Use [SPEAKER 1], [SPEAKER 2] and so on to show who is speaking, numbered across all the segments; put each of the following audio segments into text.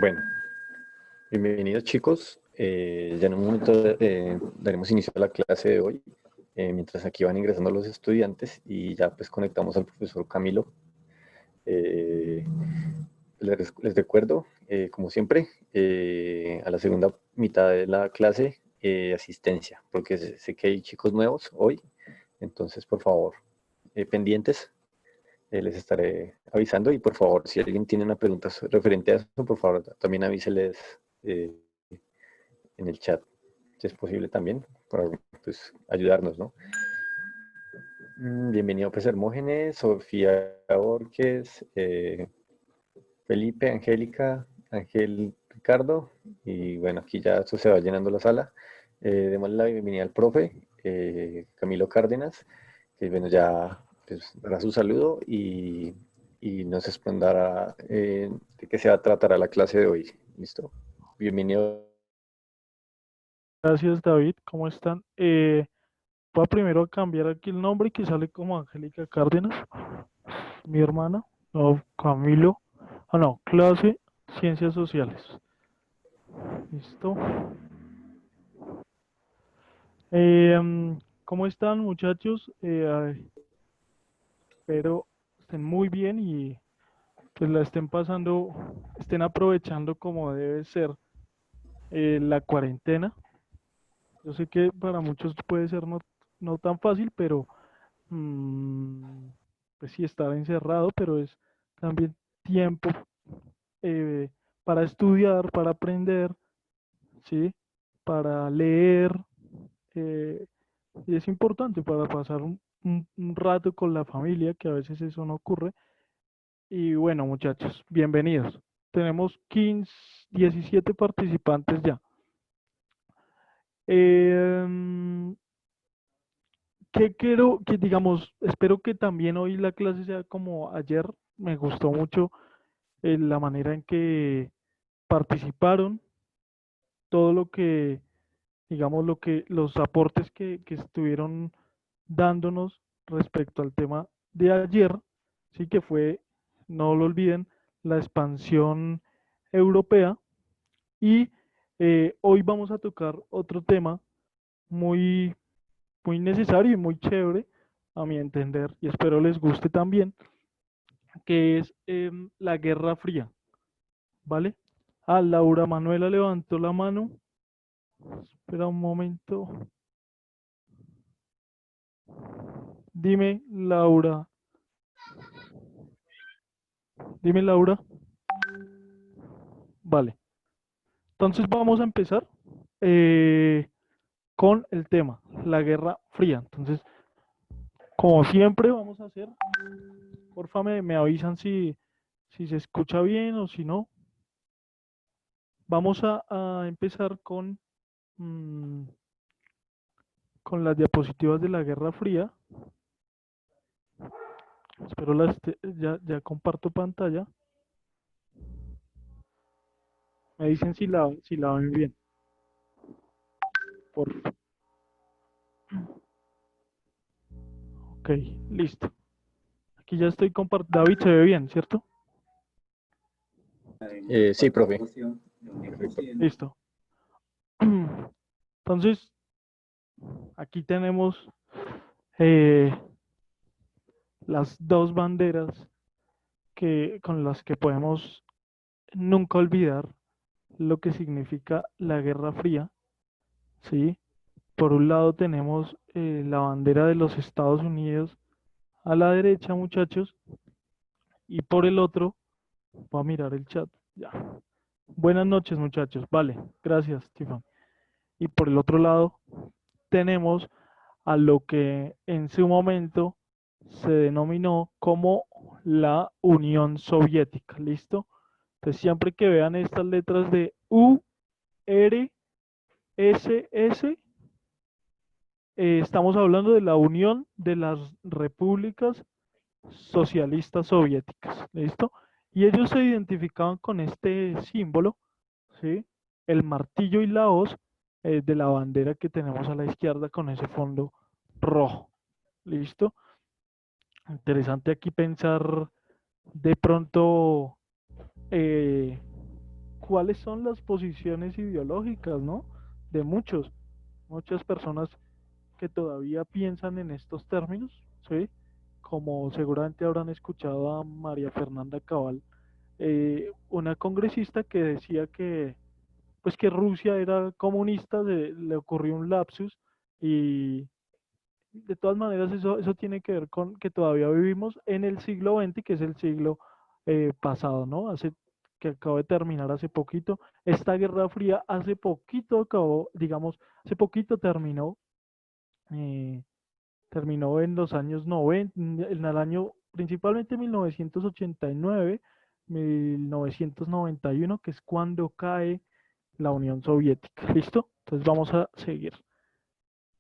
[SPEAKER 1] Bueno, bienvenidos chicos. Ya en un momento daremos inicio a la clase de hoy, mientras aquí van ingresando los estudiantes y ya pues conectamos al profesor Camilo. Eh, les recuerdo, como siempre, a la segunda mitad de la clase, asistencia, porque sé que hay chicos nuevos hoy, entonces por favor, pendientes. Les estaré avisando y por favor, si alguien tiene una pregunta referente a eso, por favor, también avíseles eh, en el chat, si es posible también, para pues, ayudarnos, ¿no? Bienvenido, pues, Hermógenes, Sofía Borges, Felipe, Angélica, Ángel Ricardo, y bueno, aquí ya esto se va llenando la sala. Démosle la bienvenida al profe, Camilo Cárdenas, que bueno, ya pues, dará su saludo y nos explicará de qué se va a tratar la clase de hoy. ¿Listo? Bienvenido.
[SPEAKER 2] Gracias, David. ¿Cómo están? Voy a primero cambiar aquí el nombre que sale como Angélica Cárdenas, mi hermana. No, Camilo. Ah, no, clase Ciencias Sociales. ¿Listo? ¿Cómo están, muchachos? Espero estén muy bien y pues la estén pasando, estén aprovechando como debe ser la cuarentena. Yo sé que para muchos puede ser no tan fácil, pero mm, pues sí, estar encerrado, pero es también tiempo eh, para estudiar, para aprender, ¿sí? Para leer, eh, y es importante para pasar un rato con la familia, que a veces eso no ocurre. Y bueno, muchachos, bienvenidos. Tenemos 15, 17 participantes ya. Em, ¿Qué quiero que digamos? Espero que también hoy la clase sea como ayer. Me gustó mucho la manera en que participaron, todo lo que, digamos, los aportes que estuvieron dándonos respecto al tema de ayer, sí que fue, no lo olviden, la expansión europea. Y hoy vamos a tocar otro tema muy, muy necesario y muy chévere, a mi entender, y espero les guste también, que es la Guerra Fría, ¿vale? Ah, Laura Manuela levantó la mano. Espera un momento. Dime, Laura. Dime, Laura. Vale. Entonces vamos a empezar eh, con el tema, la Guerra Fría. Entonces, como siempre vamos a hacer, porfa, me avisan si se escucha bien o si no. Vamos a empezar mm, con las diapositivas de la Guerra Fría. Espero ya comparto pantalla. Me dicen si la ven bien. Por, ok, listo. Aquí ya estoy compartiendo. David se ve bien, ¿cierto?
[SPEAKER 1] Sí, profe. Perfecto.
[SPEAKER 2] Listo. Entonces, aquí tenemos eh, las dos banderas con las que podemos nunca olvidar lo que significa la Guerra Fría, ¿sí? Por un lado tenemos la bandera de los Estados Unidos a la derecha, muchachos, y por el otro, voy a mirar el chat. Ya. Buenas noches, muchachos. Vale, gracias, Stefan. Y por el otro lado, tenemos a lo que en su momento se denominó como la Unión Soviética. ¿Listo? Entonces, siempre que vean estas letras de U, R, S, S, estamos hablando de la Unión de las Repúblicas Socialistas Soviéticas. ¿Listo? Y ellos se identificaban con este símbolo, ¿sí? El martillo y la hoz de la bandera que tenemos a la izquierda con ese fondo rojo. ¿Listo? Interesante aquí pensar de pronto, eh, cuáles son las posiciones ideológicas, ¿no? De muchas personas que todavía piensan en estos términos, ¿sí? Como seguramente habrán escuchado a María Fernanda Cabal, una congresista que decía que, pues que Rusia era comunista, le ocurrió un lapsus y de todas maneras eso tiene que ver con que todavía vivimos en el siglo XX, que es el siglo pasado, ¿no? Que acaba de terminar hace poquito. Esta Guerra Fría hace poquito acabó, digamos, hace poquito terminó. eh, Terminó en los años 90, en el año principalmente 1989, 1991, que es cuando cae la Unión Soviética. ¿Listo? Entonces vamos a seguir.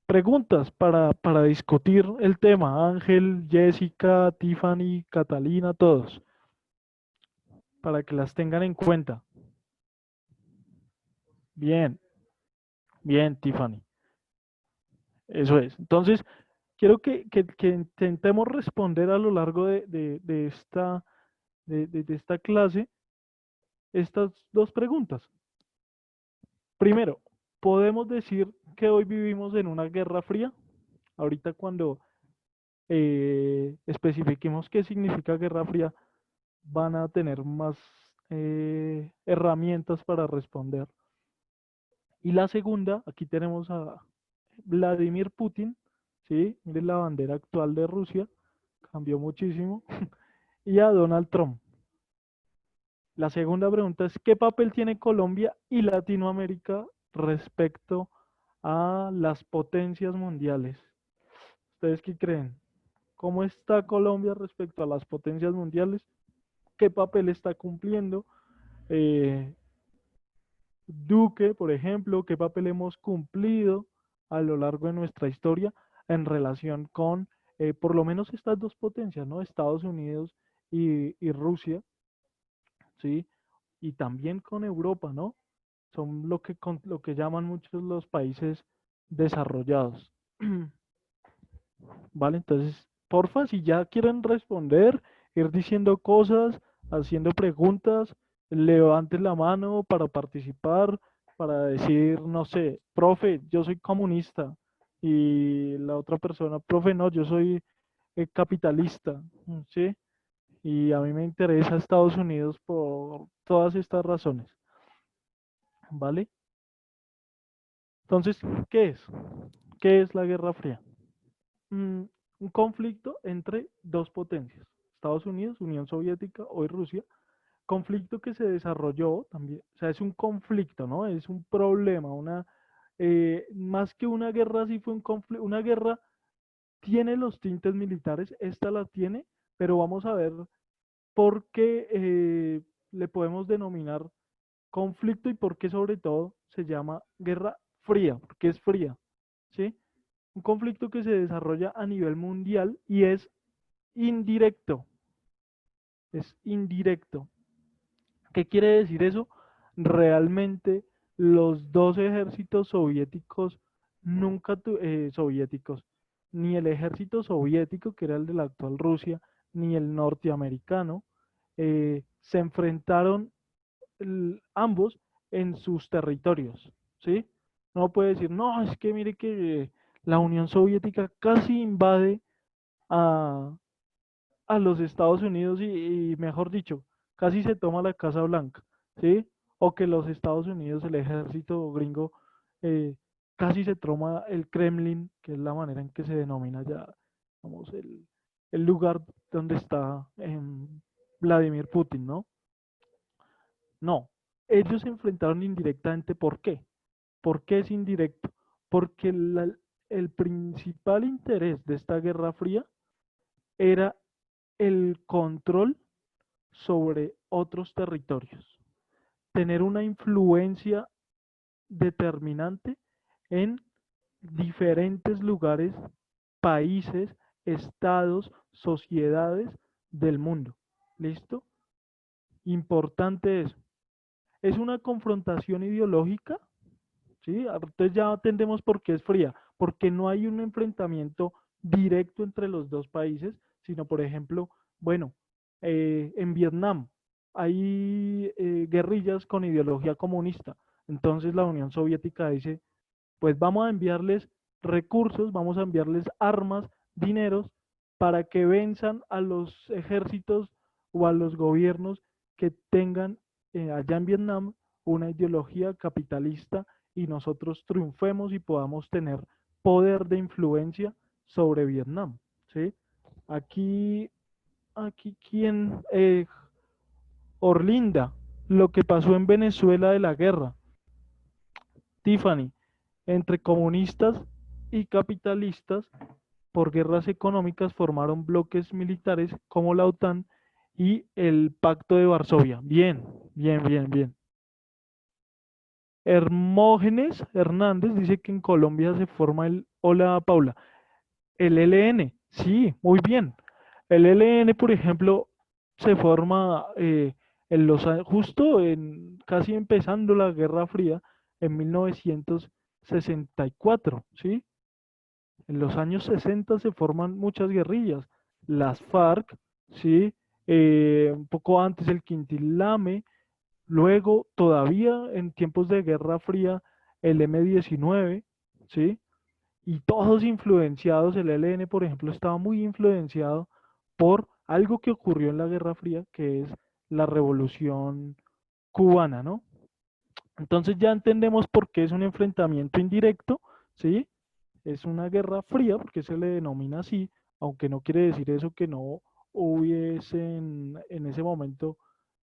[SPEAKER 2] Preguntas para discutir el tema. Ángel, Jessica, Tiffany, Catalina, todos, para que las tengan en cuenta. Bien, bien, Tiffany. Eso es. Entonces, quiero que intentemos responder a lo largo de esta clase estas dos preguntas. Primero, ¿podemos decir que hoy vivimos en una guerra fría? Ahorita cuando especifiquemos qué significa guerra fría, van a tener más herramientas para responder. Y la segunda, aquí tenemos a Vladimir Putin, ¿sí? Miren la bandera actual de Rusia, cambió muchísimo, y a Donald Trump. La segunda pregunta es, ¿qué papel tiene Colombia y Latinoamérica respecto a las potencias mundiales? ¿Ustedes qué creen? ¿Cómo está Colombia respecto a las potencias mundiales? ¿Qué papel está cumpliendo? Eh, Duque, por ejemplo, ¿qué papel hemos cumplido a lo largo de nuestra historia en relación con por lo menos estas dos potencias, ¿no? Estados Unidos y Rusia, ¿sí? Y también con Europa, ¿no? Son lo que llaman muchos los países desarrollados. ¿Vale? Entonces, porfa, si ya quieren responder, ir diciendo cosas, haciendo preguntas, levanten la mano para participar, para decir, no sé, profe, yo soy comunista. Y la otra persona, profe, no, yo soy capitalista, ¿sí? Y a mí me interesa Estados Unidos por todas estas razones, ¿vale? Entonces, ¿qué es? ¿Qué es la Guerra Fría? Mm, un conflicto entre dos potencias, Estados Unidos, Unión Soviética, hoy Rusia, conflicto que se desarrolló también, o sea, es un conflicto, ¿no? Es un problema, más que una guerra, sí fue un conflicto, una guerra tiene los tintes militares, esta la tiene, pero vamos a ver por qué le podemos denominar conflicto y por qué sobre todo se llama guerra fría, porque es fría, ¿sí? Un conflicto que se desarrolla a nivel mundial y indirecto, es indirecto. ¿Qué quiere decir eso? Realmente los dos ejércitos soviéticos soviéticos, ni el ejército soviético, que era el de la actual Rusia, ni el norteamericano, se enfrentaron ambos en sus territorios, ¿sí? No puede decir, no, es que mire que la Unión Soviética casi invade a, a los Estados Unidos y, mejor dicho, casi se toma la Casa Blanca, ¿sí? O que los Estados Unidos, el ejército gringo, eh, casi se toma el Kremlin, que es la manera en que se denomina ya, vamos, el lugar donde está Vladimir Putin, ¿no? No, ellos se enfrentaron indirectamente. ¿Por qué? ¿Por qué es indirecto? Porque el principal interés de esta Guerra Fría era el control sobre otros territorios, tener una influencia determinante en diferentes lugares, países, estados, sociedades del mundo. ¿Listo? Importante eso. Es una confrontación ideológica, ¿sí? Entonces ya entendemos por qué es fría, porque no hay un enfrentamiento directo entre los dos países, sino, por ejemplo, bueno, en Vietnam. hay guerrillas con ideología comunista. Entonces la Unión Soviética dice, pues vamos a enviarles recursos, vamos a enviarles armas, dineros, para que venzan a los ejércitos o a los gobiernos que tengan allá en Vietnam una ideología capitalista y nosotros triunfemos y podamos tener poder de influencia sobre Vietnam, ¿sí? Aquí, aquí quien, Orlinda, lo que pasó en Venezuela de la guerra, Tiffany, entre comunistas y capitalistas por guerras económicas formaron bloques militares como la OTAN y el Pacto de Varsovia. Bien, bien, bien, bien. Hermógenes Hernández dice que en Colombia se forma el, hola Paula, el ELN. Sí, muy bien. El ELN, por ejemplo, se forma en justo en casi empezando la Guerra Fría en 1964, ¿sí? En los años 60 se forman muchas guerrillas, las FARC, ¿sí? Un poco antes el Quintilame, luego todavía en tiempos de Guerra Fría el M-19, ¿sí? Y todos influenciados, el ELN, por ejemplo, estaba muy influenciado por algo que ocurrió en la Guerra Fría, que es la Revolución Cubana, ¿no? Entonces ya entendemos por qué es un enfrentamiento indirecto, ¿sí? Es una guerra fría, porque se le denomina así, aunque no quiere decir eso que no hubiesen en ese momento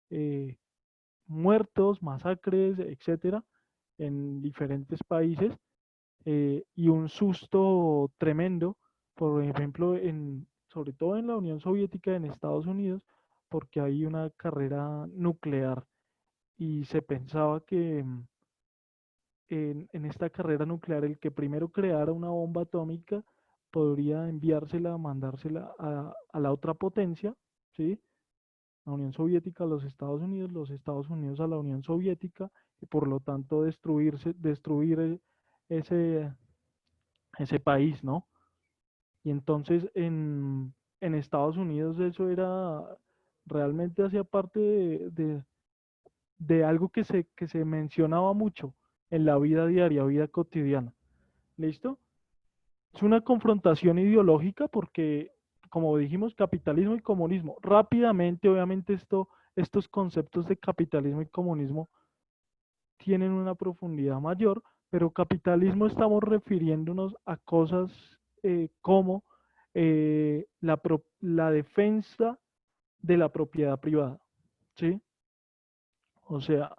[SPEAKER 2] eh, muertos, masacres, etcétera, en diferentes países, y un susto tremendo, por ejemplo, sobre todo en la Unión Soviética, en Estados Unidos, porque hay una carrera nuclear y se pensaba que en esta carrera nuclear el que primero creara una bomba atómica podría enviársela, mandársela a la otra potencia, ¿sí? La Unión Soviética a los Estados Unidos a la Unión Soviética, y por lo tanto destruir ese, ese país, ¿no? Y entonces en Estados Unidos eso era, realmente hacía parte de algo que se mencionaba mucho en la vida diaria, vida cotidiana. ¿Listo? Es una confrontación ideológica porque, como dijimos, capitalismo y comunismo. Rápidamente, obviamente, estos conceptos de capitalismo y comunismo tienen una profundidad mayor, pero capitalismo estamos refiriéndonos a cosas como la defensa de la propiedad privada, ¿sí? O sea,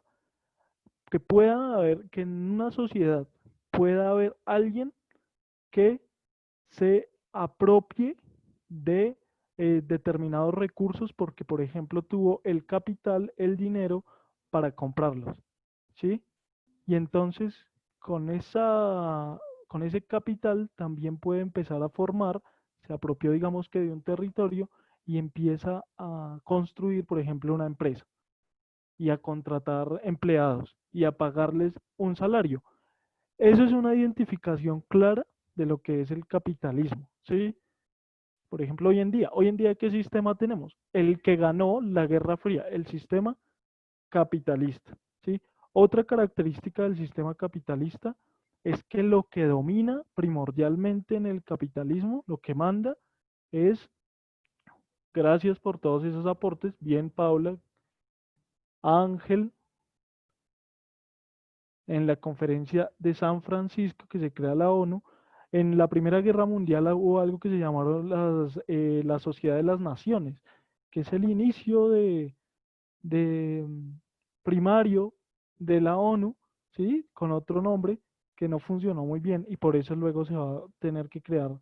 [SPEAKER 2] que pueda haber, que en una sociedad pueda haber alguien que se apropie de determinados recursos porque, por ejemplo, tuvo el capital, el dinero para comprarlos, ¿sí? Y entonces con con ese capital también puede empezar a formar, se apropió, digamos que de un territorio y empieza a construir, por ejemplo, una empresa y a contratar empleados y a pagarles un salario. Eso es una identificación clara de lo que es el capitalismo, ¿sí? Por ejemplo, hoy en día, ¿qué sistema tenemos? El que ganó la Guerra Fría, el sistema capitalista, ¿sí? Otra característica del sistema capitalista es que lo que domina primordialmente en el capitalismo, lo que manda, es, gracias por todos esos aportes, bien, Paula, Ángel, en la conferencia de San Francisco que se crea la ONU, en la Primera Guerra Mundial hubo algo que se llamaron la Sociedad de las Naciones, que es el inicio de primario de la ONU, ¿sí? Con otro nombre que no funcionó muy bien y por eso luego se va a tener que crear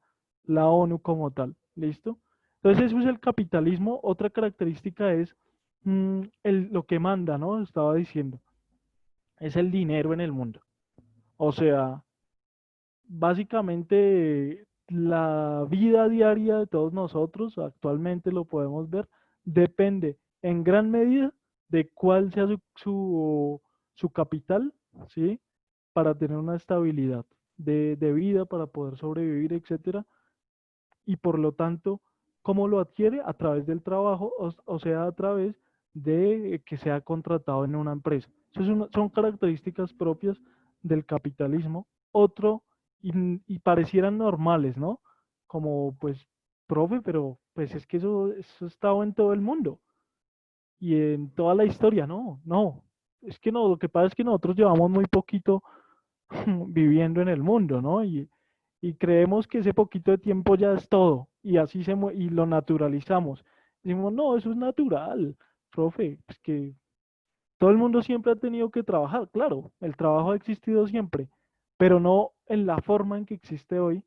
[SPEAKER 2] la ONU como tal, ¿listo? Entonces eso es el capitalismo. Otra característica es lo que manda, ¿no? Estaba diciendo, es el dinero en el mundo. O sea, básicamente la vida diaria de todos nosotros, actualmente lo podemos ver, depende en gran medida de cuál sea su capital, ¿sí? Para tener una estabilidad de vida, para poder sobrevivir, etcétera. Y por lo tanto, ¿cómo lo adquiere? A través del trabajo, o sea, a través de que sea contratado en una empresa. Eso son características propias del capitalismo. Otro, y parecieran normales, ¿no? Como, pues, profe, pero pues es que eso ha estado en todo el mundo y en toda la historia, no, no. Es que no, lo que pasa es que nosotros llevamos muy poquito viviendo en el mundo, ¿no? Y creemos que ese poquito de tiempo ya es todo, y así y lo naturalizamos. Decimos, no, eso es natural, profe, es que todo el mundo siempre ha tenido que trabajar, claro, el trabajo ha existido siempre, pero no en la forma en que existe hoy,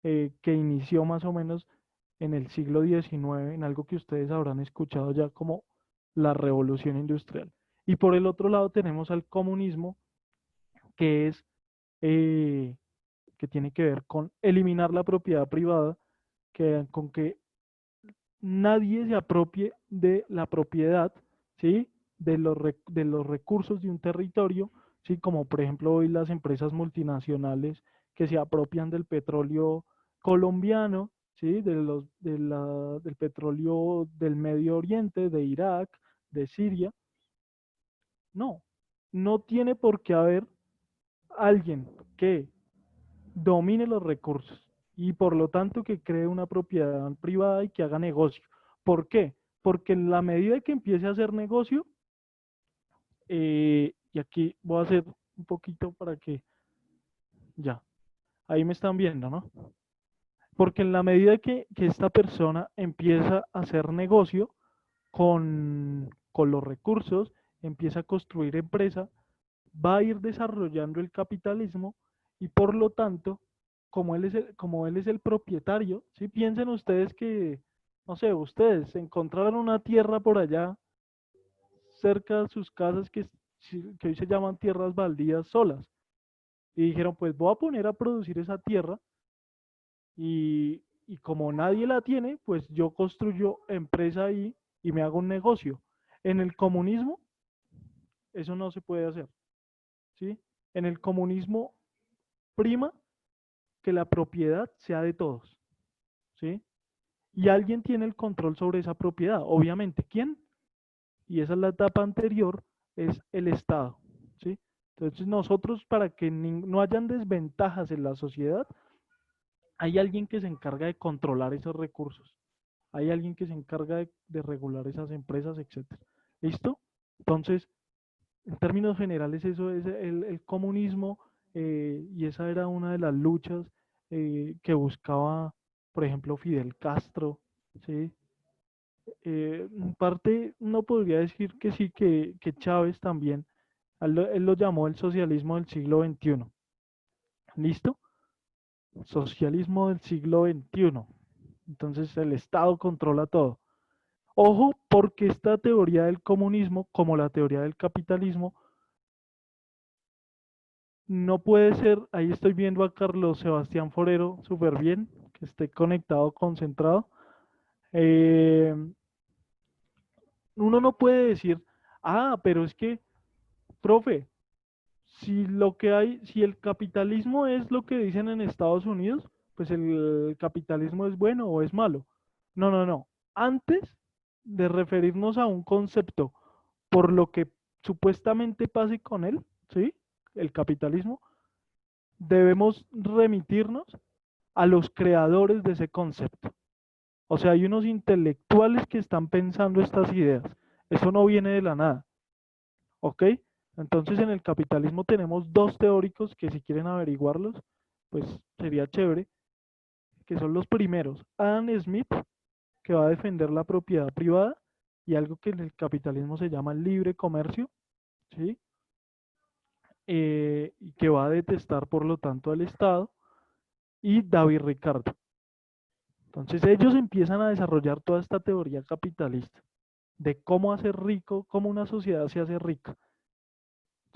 [SPEAKER 2] que inició más o menos en el siglo XIX, en algo que ustedes habrán escuchado ya como la revolución industrial. Y por el otro lado tenemos al comunismo, que es eh, que tiene que ver con eliminar la propiedad privada, con que nadie se apropie de la propiedad, ¿sí? De los recursos de un territorio, ¿sí? Como por ejemplo hoy las empresas multinacionales que se apropian del petróleo colombiano, ¿sí? Del petróleo del Medio Oriente, de Irak, de Siria. No, no tiene por qué haber alguien que domine los recursos y por lo tanto que cree una propiedad privada y que haga negocio. ¿Por qué? Porque en la medida que empiece a hacer negocio, y aquí voy a hacer un poquito para que ya, ahí me están viendo, ¿no? Porque en la medida que esta persona empieza a hacer negocio con los recursos, empieza a construir empresa, va a ir desarrollando el capitalismo y por lo tanto, como él es el propietario, si piensen ustedes que, no sé, ustedes encontraron una tierra por allá cerca de sus casas que hoy se llaman tierras baldías solas y dijeron, pues voy a poner a producir esa tierra y como nadie la tiene, pues yo construyo empresa ahí y me hago un negocio. En el comunismo eso no se puede hacer, ¿sí? En el comunismo prima que la propiedad sea de todos, ¿sí? Y alguien tiene el control sobre esa propiedad, obviamente. ¿Quién? Y esa es la etapa anterior, es el Estado, ¿sí? Entonces nosotros, para que no hayan desventajas en la sociedad, hay alguien que se encarga de controlar esos recursos, hay alguien que se encarga de regular esas empresas, etcétera. ¿Listo? Entonces, en términos generales, eso es el comunismo, y esa era una de las luchas que buscaba, por ejemplo, Fidel Castro, ¿sí? En parte, uno podría decir que sí, que Chávez también, él lo llamó el socialismo del siglo XXI. ¿Listo? Socialismo del siglo XXI. Entonces, el Estado controla todo. Ojo, porque esta teoría del comunismo, como la teoría del capitalismo, no puede ser, ahí estoy viendo a Carlos Sebastián Forero súper bien, que esté conectado, concentrado. Eh, Uno no puede decir, ah, pero es que, profe, si lo que hay, si el capitalismo es lo que dicen en Estados Unidos, pues el capitalismo es bueno o es malo. No, no, no. Antes de referirnos a un concepto por lo que supuestamente pase con él, ¿sí? El capitalismo, debemos remitirnos a los creadores de ese concepto. O sea, hay unos intelectuales que están pensando estas ideas. Eso no viene de la nada, ¿ok? Entonces en el capitalismo tenemos dos teóricos que si quieren averiguarlos, pues sería chévere, que son los primeros. Adam Smith, que va a defender la propiedad privada y algo que en el capitalismo se llama el libre comercio, ¿sí? Y que va a detestar por lo tanto al Estado, y David Ricardo. Entonces ellos empiezan a desarrollar toda esta teoría capitalista de cómo hacer rico, cómo una sociedad se hace rica,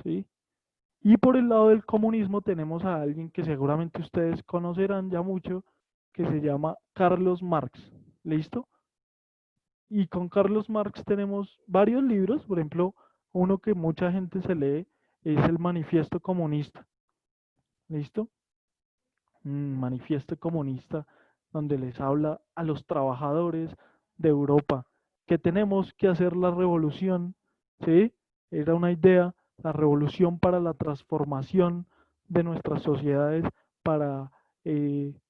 [SPEAKER 2] ¿sí? Y por el lado del comunismo tenemos a alguien que seguramente ustedes conocerán ya mucho, que se llama Carlos Marx. ¿Listo? Y con Carlos Marx tenemos varios libros, por ejemplo, uno que mucha gente se lee es el Manifiesto Comunista. ¿Listo? Un manifiesto comunista donde les habla a los trabajadores de Europa que tenemos que hacer la revolución, ¿sí? Era una idea, la revolución para la transformación de nuestras sociedades, para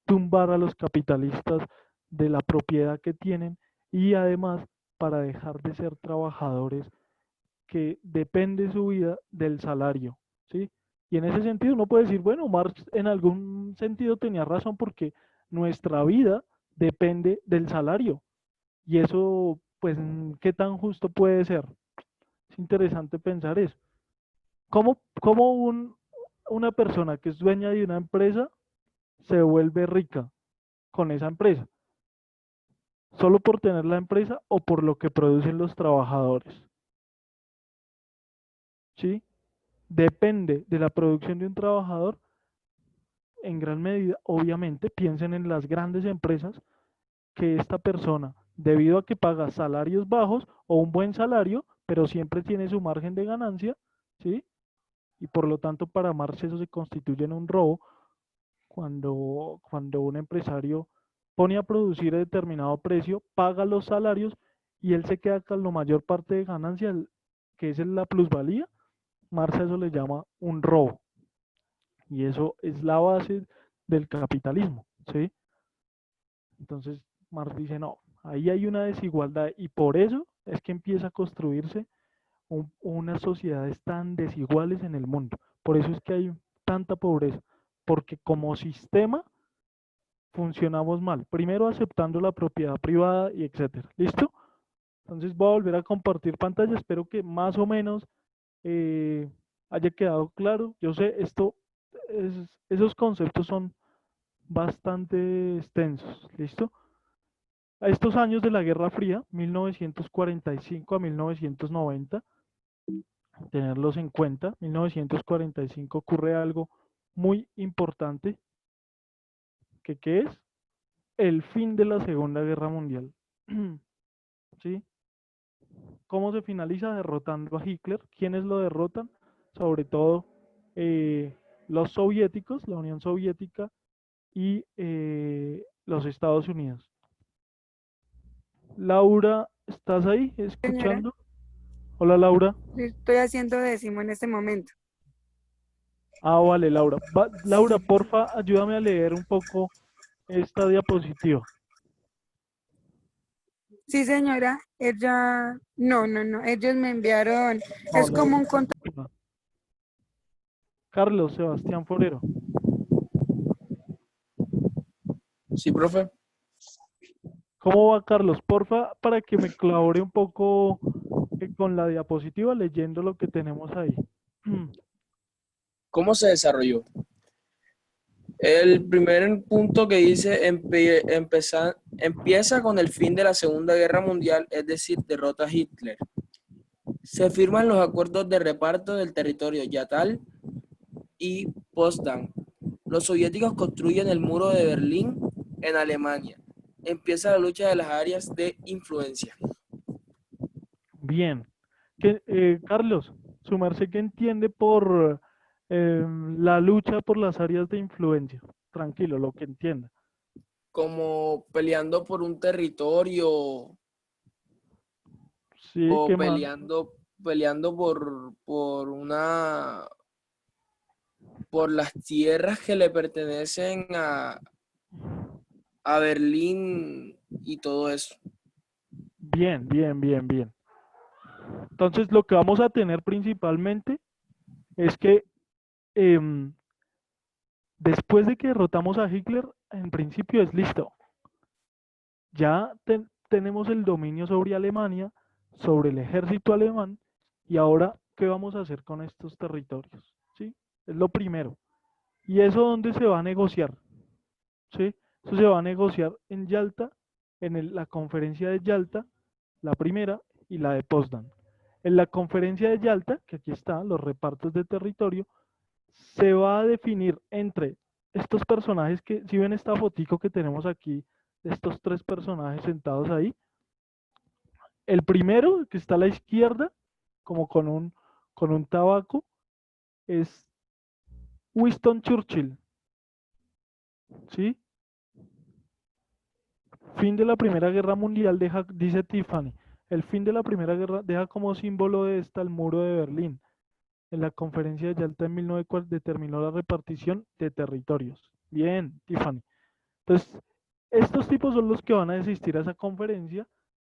[SPEAKER 2] tumbar a los capitalistas de la propiedad que tienen y además para dejar de ser trabajadores que depende su vida del salario, ¿sí? Y en ese sentido uno puede decir, bueno, Marx en algún sentido tenía razón porque nuestra vida depende del salario. Y eso, pues, ¿qué tan justo puede ser? Es interesante pensar eso. ¿Cómo una persona que es dueña de una empresa se vuelve rica con esa empresa? ¿Solo por tener la empresa o por lo que producen los trabajadores? ¿Sí? Depende de la producción de un trabajador en gran medida, obviamente, piensen en las grandes empresas que esta persona, debido a que paga salarios bajos o un buen salario, pero siempre tiene su margen de ganancia, ¿sí? Y por lo tanto para Marx eso se constituye en un robo cuando un empresario pone a producir a determinado precio, paga los salarios y él se queda con la mayor parte de ganancia, que es la plusvalía. Marx a eso le llama un robo. Y eso es la base del capitalismo, ¿sí? Entonces Marx dice, no, ahí hay una desigualdad y por eso es que empieza a construirse unas sociedades tan desiguales en el mundo. Por eso es que hay tanta pobreza, porque como sistema funcionamos mal. Primero aceptando la propiedad privada y etcétera. ¿Listo? Entonces voy a volver a compartir pantalla. Espero que más o menos eh, haya quedado claro. Yo sé, esos conceptos son bastante extensos. ¿Listo? A estos años de la Guerra Fría, 1945 a 1990, tenerlos en cuenta, 1945 ocurre algo muy importante, que ¿qué es? El fin de la Segunda Guerra Mundial. ¿Sí? ¿Cómo se finaliza? Derrotando a Hitler. ¿Quiénes lo derrotan? Sobre todo los soviéticos, la Unión Soviética y los Estados Unidos. Laura, ¿estás ahí
[SPEAKER 3] Señora,
[SPEAKER 2] escuchando? Hola Laura.
[SPEAKER 3] estoy haciendo décimo en este momento.
[SPEAKER 2] Ah, vale, Laura. Laura, porfa, ayúdame a leer un poco esta diapositiva.
[SPEAKER 3] Sí, señora, no, ellos me enviaron,
[SPEAKER 2] No,
[SPEAKER 3] es
[SPEAKER 2] la
[SPEAKER 3] como un contacto.
[SPEAKER 2] diapositiva. Carlos Sebastián Forero.
[SPEAKER 4] Sí, profe.
[SPEAKER 2] ¿Cómo va, Carlos? Porfa, para que me colabore un poco con la diapositiva leyendo lo que tenemos ahí.
[SPEAKER 4] ¿Cómo se desarrolló? El primer punto que dice empieza con el fin de la Segunda Guerra Mundial, es decir, derrota a Hitler. Se firman los acuerdos de reparto del territorio Yatal y Potsdam. Los soviéticos construyen el muro de Berlín en Alemania. Empieza la lucha de las áreas de influencia.
[SPEAKER 2] Bien. Carlos, su merced, ¿qué entiende por la lucha por las áreas de influencia? Tranquilo, lo que entienda.
[SPEAKER 4] Como peleando por un territorio
[SPEAKER 2] Sí,
[SPEAKER 4] o
[SPEAKER 2] ¿qué más?
[SPEAKER 4] peleando por las tierras que le pertenecen a Berlín y todo eso.
[SPEAKER 2] Bien, bien, bien, bien. Entonces, lo que vamos a tener principalmente es que em, después de que derrotamos a Hitler, en principio es listo. Ya tenemos el dominio sobre Alemania, sobre el ejército alemán, y ahora, ¿qué vamos a hacer con estos territorios? ¿Sí? Es lo primero. ¿Y eso dónde se va a negociar? ¿Sí? Eso se va a negociar en Yalta, en la conferencia de Yalta, la primera y la de Potsdam. En la conferencia de Yalta, que aquí están los repartos de territorio, se va a definir entre estos personajes que, si ven esta fotico que tenemos aquí, de estos tres personajes sentados ahí, el primero que está a la izquierda, como con un tabaco, es Winston Churchill, ¿sí? Fin de la Primera Guerra Mundial, dice Tiffany. El fin de la Primera Guerra deja como símbolo de esta el muro de Berlín. En la conferencia de Yalta en 1940 determinó la repartición de territorios. Bien, Tiffany. Entonces, estos tipos son los que van a asistir a esa conferencia.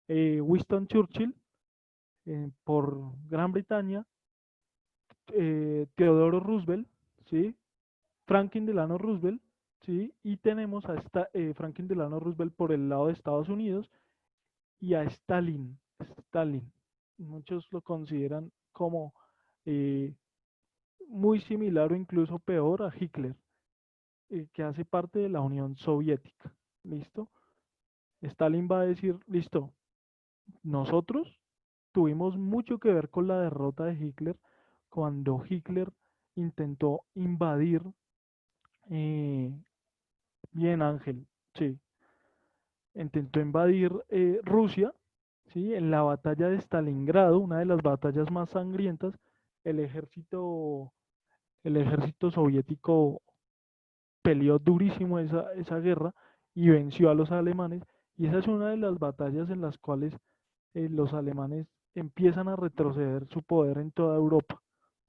[SPEAKER 2] Winston Churchill por Gran Bretaña, Teodoro Roosevelt, ¿sí? Franklin Delano Roosevelt, ¿sí? Y tenemos a Franklin Delano Roosevelt por el lado de Estados Unidos y a Stalin. Stalin. Muchos lo consideran como muy similar o incluso peor a Hitler, que hace parte de la Unión Soviética. ¿Listo? Stalin va a decir, listo, nosotros tuvimos mucho que ver con la derrota de Hitler cuando Hitler intentó invadir, eh, bien Ángel, sí, intentó invadir Rusia, ¿sí? En la batalla de Stalingrado, una de las batallas más sangrientas, el ejército, el ejército soviético peleó durísimo esa guerra y venció a los alemanes, y esa es una de las batallas en las cuales los alemanes empiezan a retroceder su poder en toda Europa.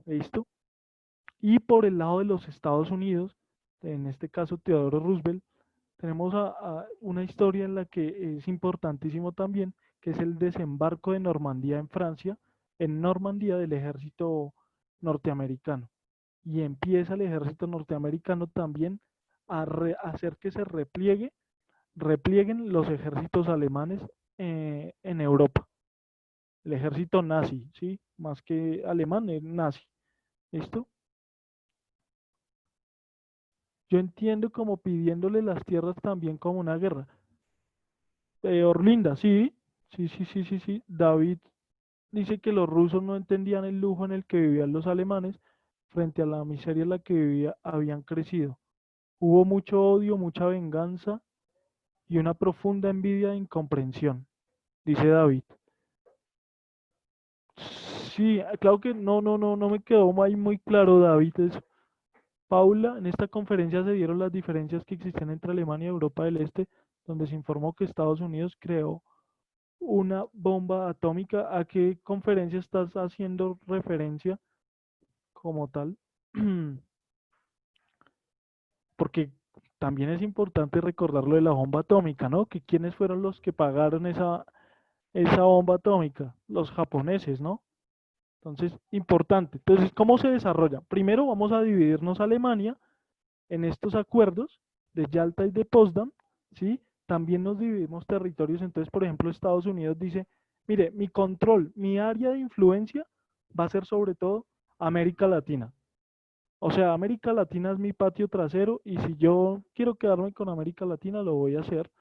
[SPEAKER 2] ¿Listo? Y por el lado de los Estados Unidos, en este caso Teodoro Roosevelt, tenemos a una historia en la que es importantísimo también, que es el desembarco de Normandía en Francia, en Normandía del ejército norteamericano. Y empieza el ejército norteamericano también a hacer que se replieguen los ejércitos alemanes en Europa. El ejército nazi, ¿sí? Más que alemán, es nazi. ¿Listo? Yo entiendo como pidiéndole las tierras también como una guerra. Orlinda, sí, sí. David dice que los rusos no entendían el lujo en el que vivían los alemanes frente a la miseria en la que habían crecido. Hubo mucho odio, mucha venganza y una profunda envidia e incomprensión, dice David. Sí, claro que no me quedó ahí muy claro, David. Paula, en esta conferencia se dieron las diferencias que existían entre Alemania y Europa del Este, donde se informó que Estados Unidos creó una bomba atómica. ¿A qué conferencia estás haciendo referencia como tal? Porque también es importante recordar lo de la bomba atómica, ¿no? Que quiénes fueron los que pagaron esa bomba atómica, los japoneses, ¿no? Entonces, importante. Entonces, ¿cómo se desarrolla? Primero vamos a dividirnos Alemania en estos acuerdos de Yalta y de Potsdam, ¿sí? También nos dividimos territorios. Entonces, por ejemplo, Estados Unidos dice, mire, mi control, mi área de influencia va a ser sobre todo América Latina. O sea, América Latina es mi patio trasero y si yo quiero quedarme con América Latina, lo voy a hacer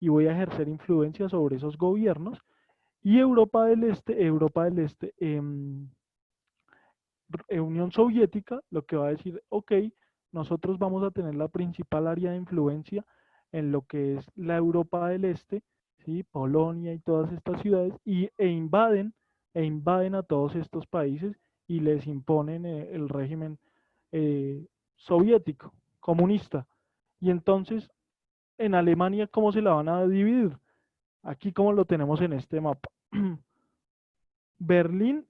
[SPEAKER 2] y voy a ejercer influencia sobre esos gobiernos. Y Europa del Este, Unión Soviética, lo que va a decir, ok, nosotros vamos a tener la principal área de influencia en lo que es la Europa del Este, ¿sí? Polonia y todas estas ciudades, e invaden a todos estos países y les imponen el régimen soviético, comunista. Y entonces, en Alemania, ¿cómo se la van a dividir? Aquí como lo tenemos en este mapa. Berlín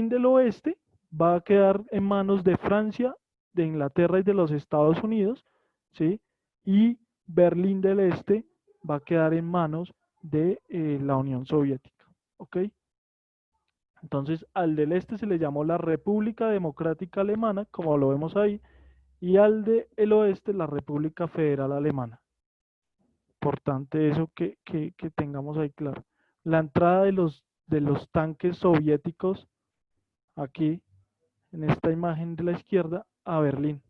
[SPEAKER 2] del Oeste va a quedar en manos de Francia, de Inglaterra y de los Estados Unidos, ¿sí? Y Berlín del Este va a quedar en manos de la Unión Soviética, ¿ok? Entonces, al del este se le llamó la República Democrática Alemana, como lo vemos ahí, y al del oeste la República Federal Alemana. Importante eso que tengamos ahí claro. La entrada de los tanques soviéticos aquí en esta imagen de la izquierda a Berlín,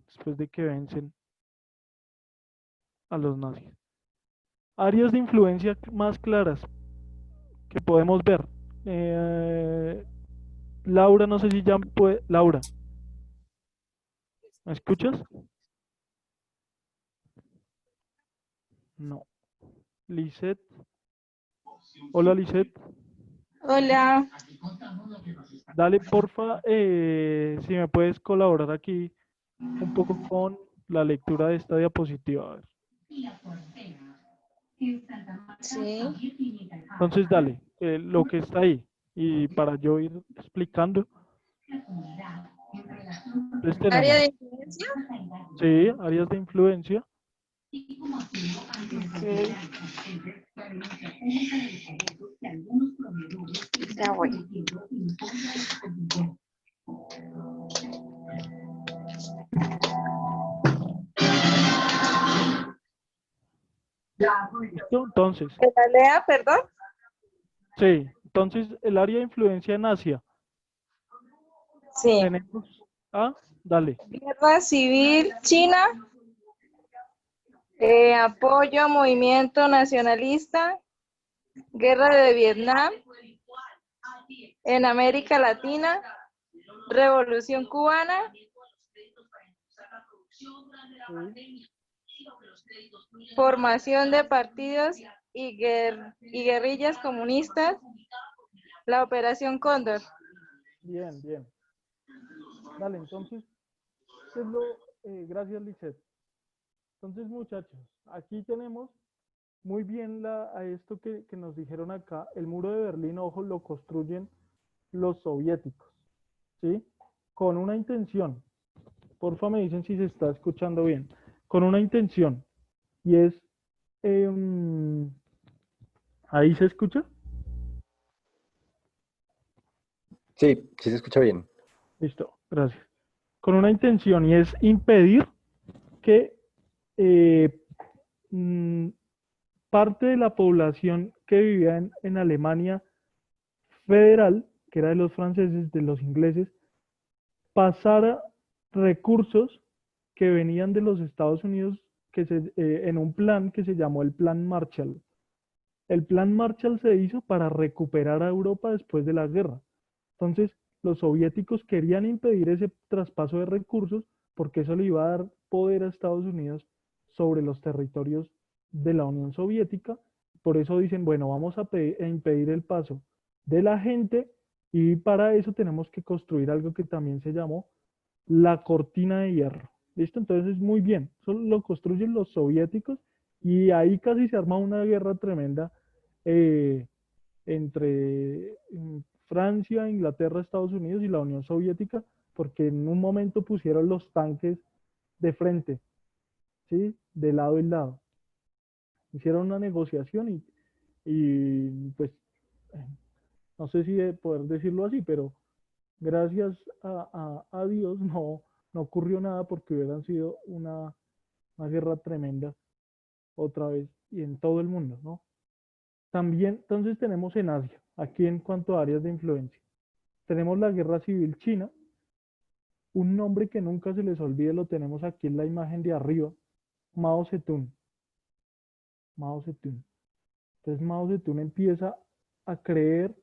[SPEAKER 2] después de que vencen a los nazis. Áreas de influencia más claras que podemos ver. Laura, no sé si ya puede. Laura, ¿me escuchas? No. Lisette. Hola, Lisette.
[SPEAKER 5] Hola,
[SPEAKER 2] Dale, porfa, si me puedes colaborar aquí un poco con la lectura de esta diapositiva. A ver.
[SPEAKER 5] Sí.
[SPEAKER 2] Entonces, dale, lo que está ahí. Y para yo ir explicando, entonces
[SPEAKER 5] Área
[SPEAKER 2] tenemos,
[SPEAKER 5] de influencia.
[SPEAKER 2] sí, áreas de influencia.
[SPEAKER 5] Ok. Ya voy.
[SPEAKER 2] ¿Listo? Entonces,
[SPEAKER 5] ¿Que la lea, perdón?
[SPEAKER 2] sí, entonces el área de influencia en Asia.
[SPEAKER 5] Sí.
[SPEAKER 2] Tenemos, dale,
[SPEAKER 5] Guerra civil china, apoyo a movimiento nacionalista, guerra de Vietnam, en América Latina, revolución cubana, formación de partidos y guerrillas comunistas, la Operación Cóndor.
[SPEAKER 2] bien, bien. Dale, entonces, gracias, Lisette. Entonces, muchachos, aquí tenemos muy bien a esto que nos dijeron acá. El muro de Berlín, ojo, lo construyen los soviéticos, ¿sí? Con una intención. Porfa, me dicen si se está escuchando bien. Con una intención. Y es, ¿ahí se escucha?
[SPEAKER 1] Sí, sí se escucha bien.
[SPEAKER 2] Listo, gracias. Con una intención y es impedir que eh, mm, parte de la población que vivía en Alemania federal, que era de los franceses, de los ingleses, pasara recursos que venían de los Estados Unidos en un plan que se llamó el Plan Marshall. El Plan Marshall se hizo para recuperar a Europa después de la guerra. Entonces, los soviéticos querían impedir ese traspaso de recursos porque eso le iba a dar poder a Estados Unidos sobre los territorios de la Unión Soviética. Por eso dicen, bueno, vamos a impedir el paso de la gente y para eso tenemos que construir algo que también se llamó la cortina de hierro. ¿Listo? Entonces, muy bien. Eso lo construyen los soviéticos y ahí casi se arma una guerra tremenda eh, entre Francia, Inglaterra, Estados Unidos y la Unión Soviética, porque en un momento pusieron los tanques de frente, ¿sí? De lado y lado. Hicieron una negociación y pues, eh, no sé si de poder decirlo así, pero gracias a Dios no ocurrió nada porque hubieran sido una guerra tremenda otra vez y en todo el mundo, ¿no? También, entonces tenemos en Asia, aquí en cuanto a áreas de influencia, tenemos la guerra civil china, un nombre que nunca se les olvide, lo tenemos aquí en la imagen de arriba, Mao Zedong. Mao Zedong. Entonces Mao Zedong empieza a creer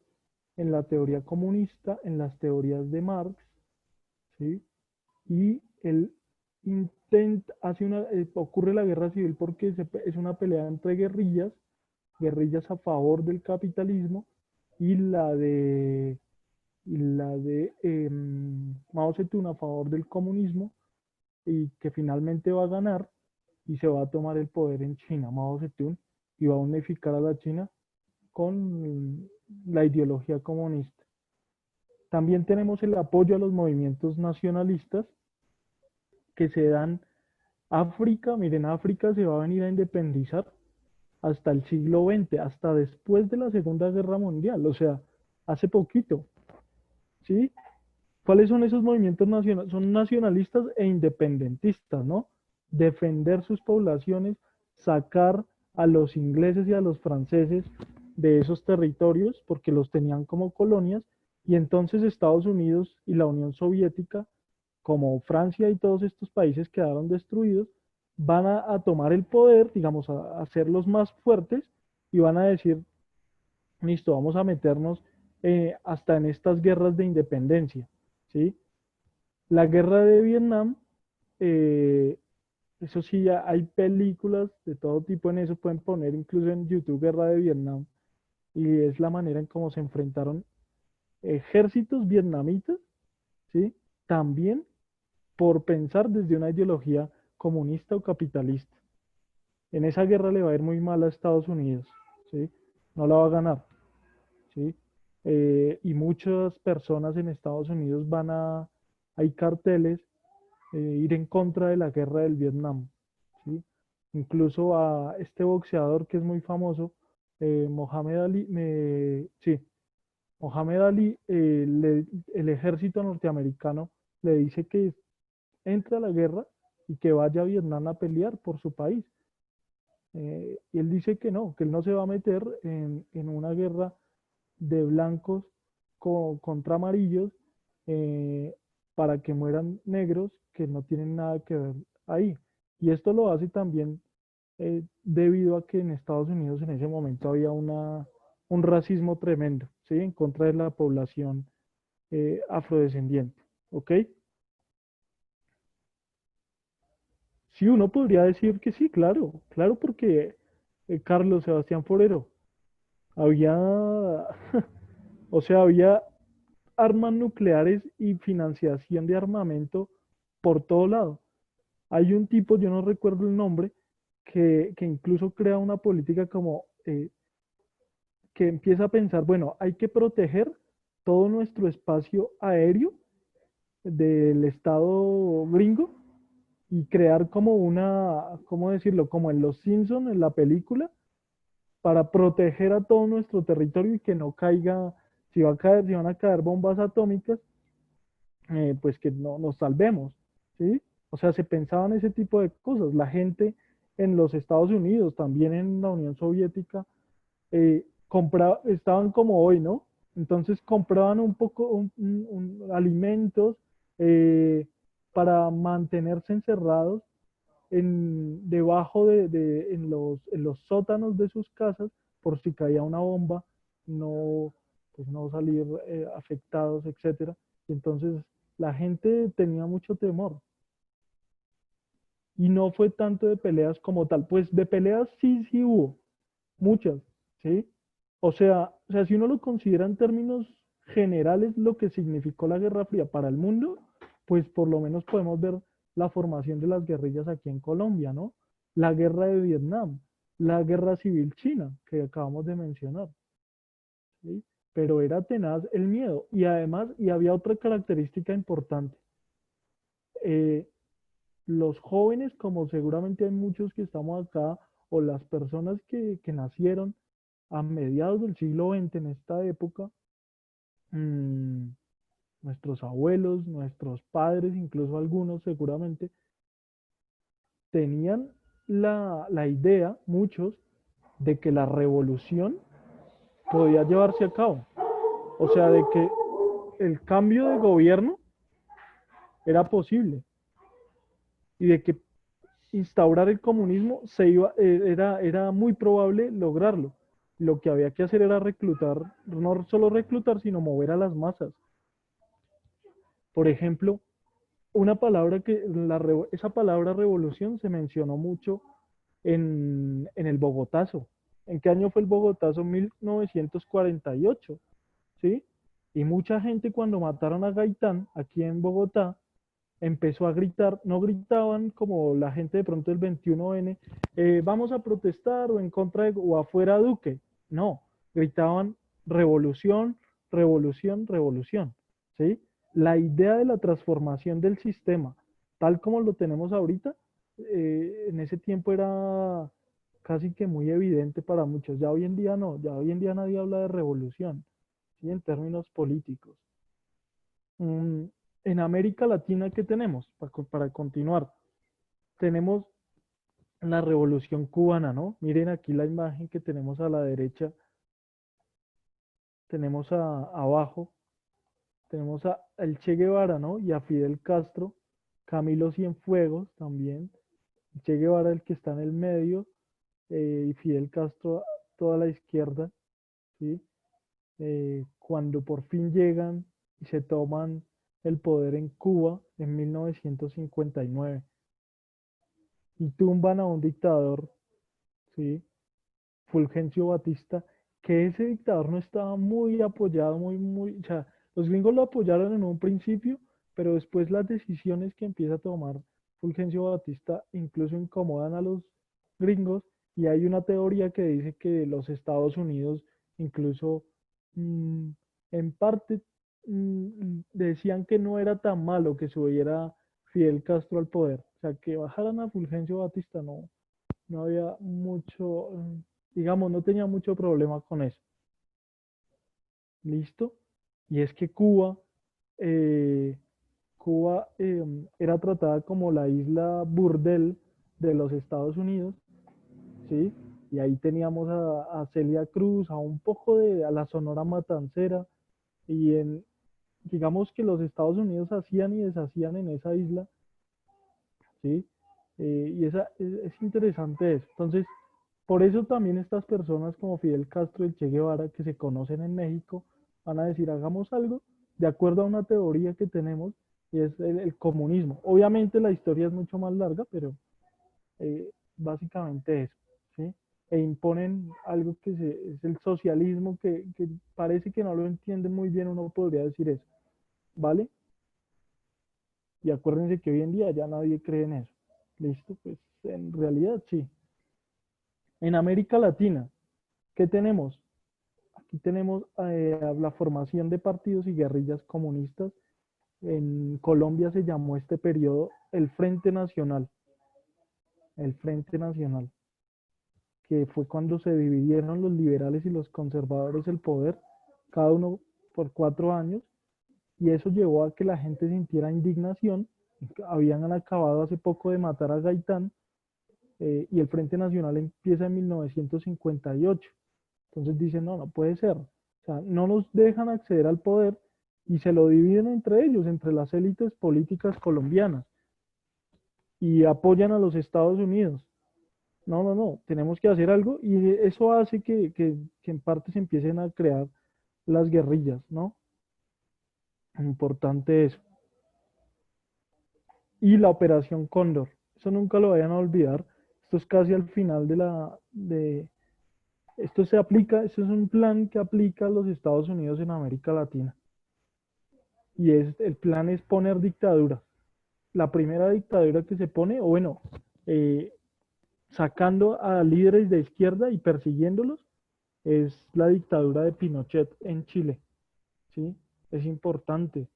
[SPEAKER 2] en la teoría comunista, en las teorías de Marx, ¿sí? Y él ocurre la guerra civil porque es una pelea entre guerrillas, guerrillas a favor del capitalismo y la de Mao Zedong a favor del comunismo y que finalmente va a ganar y se va a tomar el poder en China, Mao Zedong, y va a unificar a la China con la ideología comunista. También tenemos el apoyo a los movimientos nacionalistas que se dan. África, miren, África se va a venir a independizar hasta el siglo XX, hasta después de la Segunda Guerra Mundial, o sea, hace poquito, ¿sí? ¿Cuáles son esos movimientos nacionales? Son nacionalistas e independentistas, ¿no? Defender sus poblaciones, sacar a los ingleses y a los franceses de esos territorios porque los tenían como colonias y entonces Estados Unidos y la Unión Soviética, como Francia y todos estos países quedaron destruidos, van a tomar el poder, digamos, a ser los más fuertes y van a decir, listo, vamos a meternos hasta en estas guerras de independencia, ¿sí? La guerra de Vietnam, eh, eso sí, ya hay películas de todo tipo en eso, pueden poner incluso en YouTube Guerra de Vietnam, y es la manera en cómo se enfrentaron ejércitos vietnamitas, ¿sí? También por pensar desde una ideología comunista o capitalista. En esa guerra le va a ir muy mal a Estados Unidos, ¿sí? No la va a ganar, ¿sí? Y muchas personas en Estados Unidos hay carteles, ir en contra de la guerra del Vietnam, ¿sí? Incluso a este boxeador que es muy famoso, Mohamed Ali, sí, Mohamed Ali, el ejército norteamericano le dice que entre a la guerra y que vaya a Vietnam a pelear por su país. Y él dice que él no se va a meter en una guerra de blancos contra amarillos, eh, para que mueran negros que no tienen nada que ver ahí. Y esto lo hace también debido a que en Estados Unidos en ese momento había un racismo tremendo, ¿sí? En contra de la población afrodescendiente, ¿ok? Sí, uno podría decir que sí, claro, claro, porque Carlos Sebastián Forero había, o sea, había armas nucleares y financiación de armamento por todo lado. Hay un tipo, yo no recuerdo el nombre, que incluso crea una política como que empieza a pensar, bueno, hay que proteger todo nuestro espacio aéreo del estado gringo y crear como ¿cómo decirlo? Como en Los Simpson, en la película, para proteger a todo nuestro territorio y que no caiga, si van a caer bombas atómicas, pues que no nos salvemos, ¿sí? O sea, se pensaban ese tipo de cosas. La gente en los Estados Unidos, también en la Unión Soviética, estaban como hoy, ¿no? Entonces compraban un poco alimentos, eh, para mantenerse encerrados debajo en los sótanos de sus casas, por si caía una bomba, no, pues no salir afectados, etcétera. Y entonces la gente tenía mucho temor. Y no fue tanto de peleas como tal. Pues de peleas sí, sí hubo, muchas, ¿sí? O sea, si uno lo considera en términos generales lo que significó la Guerra Fría para el mundo, pues por lo menos podemos ver la formación de las guerrillas aquí en Colombia, ¿no? La guerra de Vietnam, la guerra civil china que acabamos de mencionar, ¿sí? Pero era tenaz el miedo. Y además, y había otra característica importante. eh, los jóvenes, como seguramente hay muchos que estamos acá, o las personas que nacieron a mediados del siglo XX en esta época, mm, nuestros abuelos, nuestros padres, incluso algunos seguramente, tenían la idea, muchos, de que la revolución podía llevarse a cabo. O sea, de que el cambio de gobierno era posible y de que instaurar el comunismo era muy probable lograrlo. Lo que había que hacer era reclutar, no solo reclutar, sino mover a las masas. Por ejemplo, una palabra esa palabra revolución se mencionó mucho en el Bogotazo. ¿En qué año fue el Bogotazo? 1948, ¿sí? Y mucha gente cuando mataron a Gaitán, aquí en Bogotá, empezó a gritar, no gritaban como la gente de pronto del 21N, vamos a protestar o en contra o afuera Duque. No, gritaban revolución, revolución, revolución, ¿sí? La idea de la transformación del sistema, tal como lo tenemos ahorita, en ese tiempo era casi que muy evidente para muchos. Ya hoy en día no, ya hoy en día nadie habla de revolución, ¿sí? En términos políticos. Mm, en América Latina, ¿qué tenemos? Para continuar, tenemos la Revolución Cubana, ¿no? Miren aquí la imagen que tenemos a la derecha, tenemos abajo, tenemos a el Che Guevara, ¿no? Y a Fidel Castro, Camilo Cienfuegos también, Che Guevara el que está en el medio, y Fidel Castro toda la izquierda, ¿sí? Cuando por fin llegan y se toman el poder en Cuba en 1959 y tumban a un dictador, ¿sí? Fulgencio Batista, que ese dictador no estaba muy apoyado, o sea, los gringos lo apoyaron en un principio, pero después las decisiones que empieza a tomar Fulgencio Batista incluso incomodan a los gringos, y hay una teoría que dice que los Estados Unidos incluso mm, en parte decían que no era tan malo que subiera Fidel Castro al poder, o sea, que bajaran a Fulgencio Batista no había mucho, digamos, no tenía mucho problema con eso. ¿Listo? Y es que eh, Cuba era tratada como la isla burdel de los Estados Unidos, ¿sí? Y ahí teníamos a Celia Cruz, a un poco a la Sonora Matancera, y digamos que los Estados Unidos hacían y deshacían en esa isla, ¿sí? Y es interesante eso. Entonces, por eso también estas personas como Fidel Castro y el Che Guevara, que se conocen en México, van a decir, hagamos algo de acuerdo a una teoría que tenemos, y es el comunismo. Obviamente la historia es mucho más larga, pero básicamente eso, ¿sí? E imponen algo es el socialismo, que parece que no lo entienden muy bien, uno podría decir eso, ¿vale? Y acuérdense que hoy en día ya nadie cree en eso. ¿Listo? Pues en realidad sí. En América Latina, ¿qué tenemos? Aquí tenemos la formación de partidos y guerrillas comunistas. En Colombia se llamó este periodo el Frente Nacional. El Frente Nacional, que fue cuando se dividieron los liberales y los conservadores el poder, cada uno por 4 años, y eso llevó a que la gente sintiera indignación. Habían acabado hace poco de matar a Gaitán, y el Frente Nacional empieza en 1958. Entonces dicen, no, no puede ser. O sea, no nos dejan acceder al poder y se lo dividen entre ellos, entre las élites políticas colombianas, y apoyan a los Estados Unidos. No, no, no, tenemos que hacer algo, y eso hace que en parte se empiecen a crear las guerrillas, ¿no? Importante eso. Y la Operación Cóndor, eso nunca lo vayan a olvidar. Esto es casi al final esto se aplica, esto es un plan que aplica a los Estados Unidos en América Latina. Y el plan es poner dictadura. La primera dictadura que se pone, o bueno, eh, sacando a líderes de izquierda y persiguiéndolos, es la dictadura de Pinochet en Chile, ¿sí? Es importante.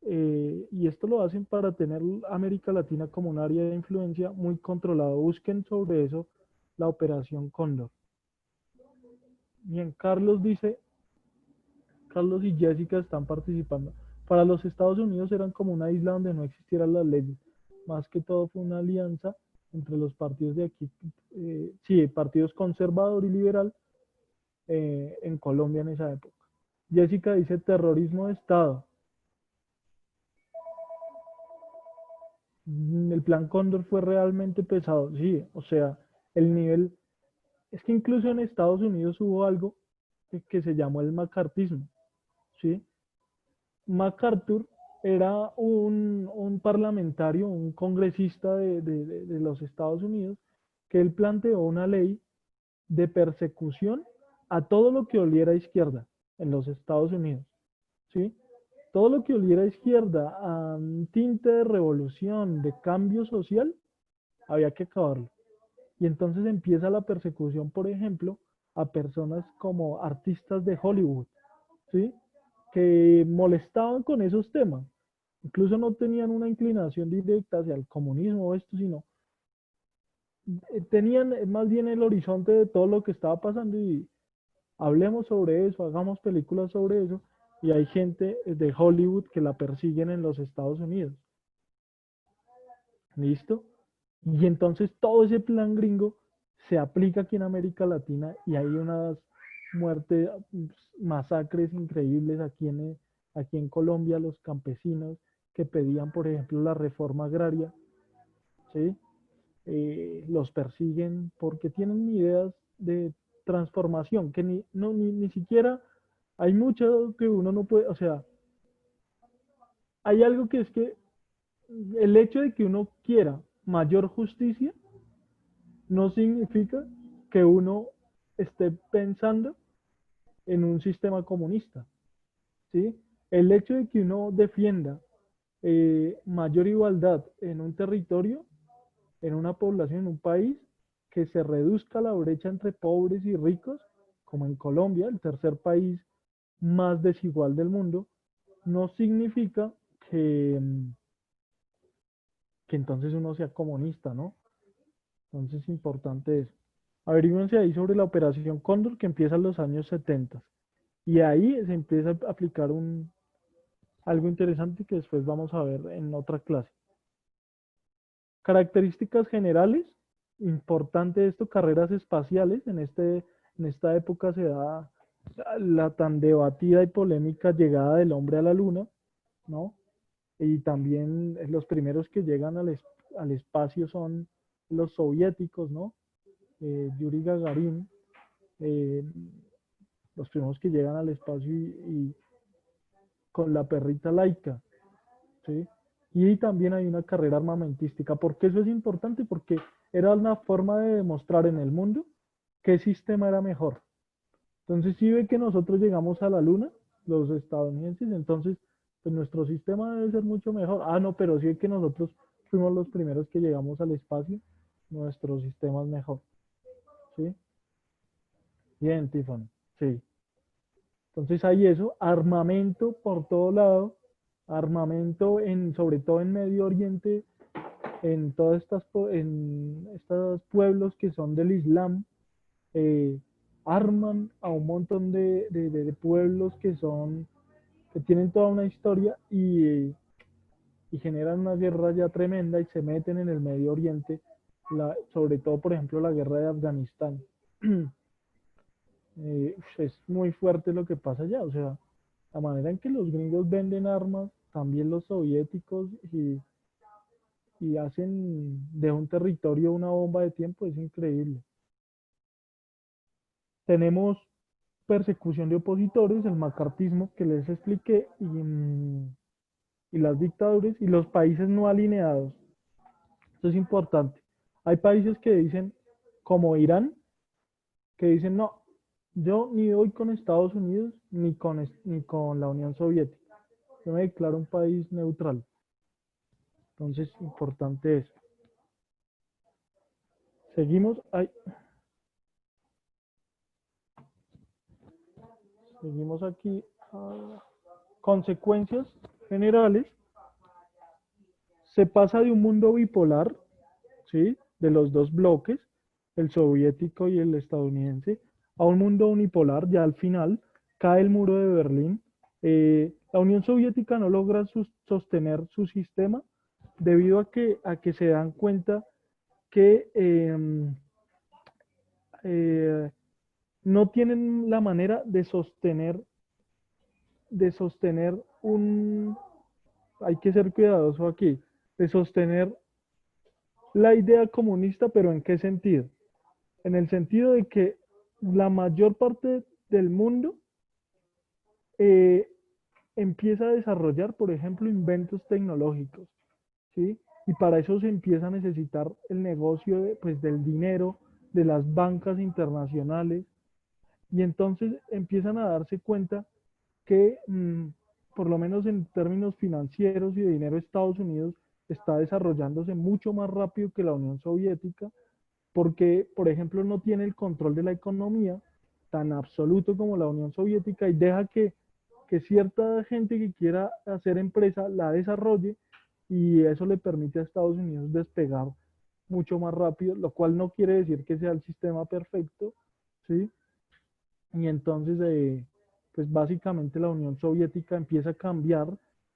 [SPEAKER 2] Y esto lo hacen para tener América Latina como un área de influencia muy controlado. Busquen sobre eso la Operación Cóndor. Bien, Carlos y Jessica están participando. Para los Estados Unidos eran como una isla donde no existieran las leyes. Más que todo fue una alianza entre los partidos de aquí, sí, partidos conservador y liberal, en Colombia en esa época. Jessica dice terrorismo de Estado. El plan Cóndor fue realmente pesado, sí, o sea, el nivel, es que incluso en Estados Unidos hubo algo que se llamó el macartismo, ¿sí? MacArthur era un parlamentario, un congresista de los Estados Unidos, que él planteó una ley de persecución a todo lo que oliera a izquierda en los Estados Unidos, ¿sí? Todo lo que oliera a izquierda, a un tinte de revolución, de cambio social, había que acabarlo. Y entonces empieza la persecución, por ejemplo, a personas como artistas de Hollywood, ¿sí? Que molestaban con esos temas. Incluso no tenían una inclinación directa hacia el comunismo o esto, sino tenían más bien el horizonte de todo lo que estaba pasando, y hablemos sobre eso, hagamos películas sobre eso, y hay gente de Hollywood que la persiguen en los Estados Unidos. ¿Listo? Y entonces todo ese plan gringo se aplica aquí en América Latina, y hay unas muertes, masacres increíbles aquí en Colombia, los campesinos que pedían, por ejemplo, la reforma agraria, ¿sí? Los persiguen porque tienen ideas de transformación que ni siquiera hay mucho que uno no puede, o sea, hay algo que es que el hecho de que uno quiera mayor justicia no significa que uno esté pensando en un sistema comunista, ¿sí? El hecho de que uno defienda mayor igualdad en un territorio, en una población, en un país, que se reduzca la brecha entre pobres y ricos, como en Colombia, el tercer país más desigual del mundo, no significa que entonces uno sea comunista, ¿no? Entonces es importante eso. Averígüense ahí sobre la Operación Cóndor que empieza en los años 70. Y ahí se empieza a aplicar algo interesante que después vamos a ver en otra clase. Características generales, importante esto, carreras espaciales. En esta época se da la tan debatida y polémica llegada del hombre a la luna, ¿no? Y también los primeros que llegan al espacio son los soviéticos, ¿no? Yuri Gagarin, eh, los primeros que llegan al espacio y con la perrita Laika, ¿sí? Y también hay una carrera armamentística. ¿Por qué eso es importante? Porque era una forma de demostrar en el mundo qué sistema era mejor. Entonces, si ve que nosotros llegamos a la luna, los estadounidenses, entonces pues nuestro sistema debe ser mucho mejor. Ah, no, pero si ve que nosotros fuimos los primeros que llegamos al espacio, nuestro sistema es mejor. ¿Sí? Bien, Tiffany. Sí. Entonces hay eso, armamento por todo lado, armamento sobre todo en Medio Oriente, en todas en estos pueblos que son del Islam, eh, arman a un montón de pueblos que tienen toda una historia y generan una guerra ya tremenda y se meten en el Medio Oriente, sobre todo, por ejemplo, la guerra de Afganistán. Es muy fuerte lo que pasa allá, o sea, la manera en que los gringos venden armas, también los soviéticos, y hacen de un territorio una bomba de tiempo, es increíble. Tenemos persecución de opositores, el macartismo que les expliqué, y las dictaduras y los países no alineados. Esto es importante. Hay países que dicen, como Irán, que dicen, no, yo ni voy con Estados Unidos ni con la Unión Soviética. Yo me declaro un país neutral. Entonces, importante eso. Seguimos. Seguimos aquí. Consecuencias generales. Se pasa de un mundo bipolar, ¿sí? De los dos bloques, el soviético y el estadounidense, a un mundo unipolar. Ya al final cae el muro de Berlín. La Unión Soviética no logra sostener su sistema debido a que se dan cuenta que no tienen la manera de sostener hay que ser cuidadoso aquí, de sostener la idea comunista, pero ¿en qué sentido? En el sentido de que la mayor parte del mundo eh, empieza a desarrollar, por ejemplo, inventos tecnológicos, ¿sí? Y para eso se empieza a necesitar el negocio pues, del dinero, de las bancas internacionales, y entonces empiezan a darse cuenta que, por lo menos en términos financieros y de dinero, Estados Unidos está desarrollándose mucho más rápido que la Unión Soviética, porque, por ejemplo, no tiene el control de la economía tan absoluto como la Unión Soviética y deja que cierta gente que quiera hacer empresa la desarrolle y eso le permite a Estados Unidos despegar mucho más rápido, lo cual no quiere decir que sea el sistema perfecto, ¿sí? Y entonces, pues básicamente la Unión Soviética empieza a cambiar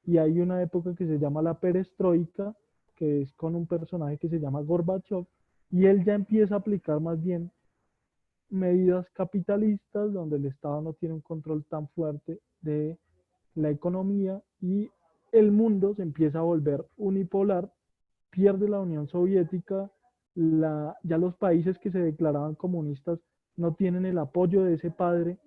[SPEAKER 2] y hay una época que se llama la perestroika, que es con un personaje que se llama Gorbachev, y él ya empieza a aplicar más bien medidas capitalistas donde el Estado no tiene un control tan fuerte de la economía y el mundo se empieza a volver unipolar, pierde la Unión Soviética, ya los países que se declaraban comunistas no tienen el apoyo de ese padre,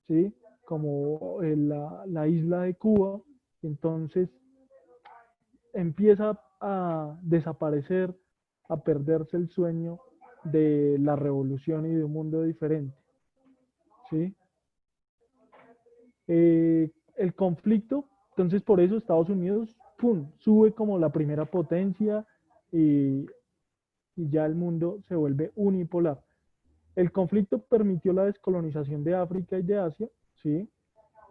[SPEAKER 2] ¿sí? Como la isla de Cuba, entonces empieza a desaparecer, a perderse el sueño de la revolución y de un mundo diferente, ¿sí? El conflicto, entonces por eso Estados Unidos, ¡pum!, sube como la primera potencia y y ya el mundo se vuelve unipolar. El conflicto permitió la descolonización de África y de Asia, ¿sí?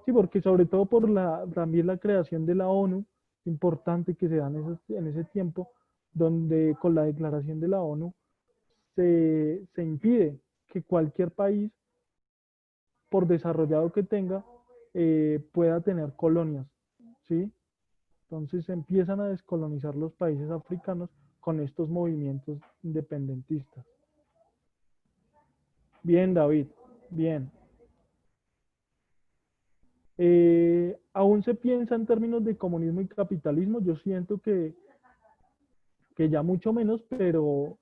[SPEAKER 2] Sí, porque sobre todo por también la creación de la ONU, importante que se da en ese tiempo, donde con la declaración de la ONU se impide que cualquier país, por desarrollado que tenga, pueda tener colonias, ¿sí? Entonces se empiezan a descolonizar los países africanos con estos movimientos independentistas. Bien, David, bien. Aún se piensa en términos de comunismo y capitalismo. Yo siento que ya mucho menos, pero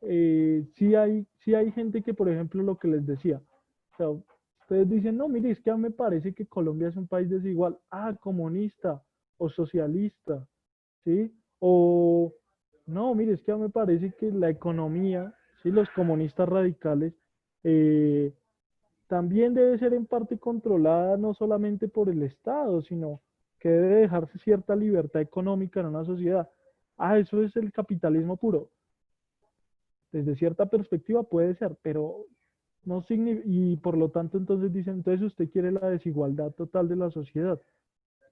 [SPEAKER 2] sí hay gente que, por ejemplo, lo que les decía, o sea, ustedes dicen, no, mire, es que a mí me parece que Colombia es un país desigual, comunista o socialista, ¿sí? O, no, mire, es que a mí me parece que la economía, ¿sí? Los comunistas radicales, eh, también debe ser en parte controlada no solamente por el Estado, sino que debe dejarse cierta libertad económica en una sociedad. Eso es el capitalismo puro. Desde cierta perspectiva puede ser, pero no significa, y por lo tanto entonces dicen, entonces usted quiere la desigualdad total de la sociedad.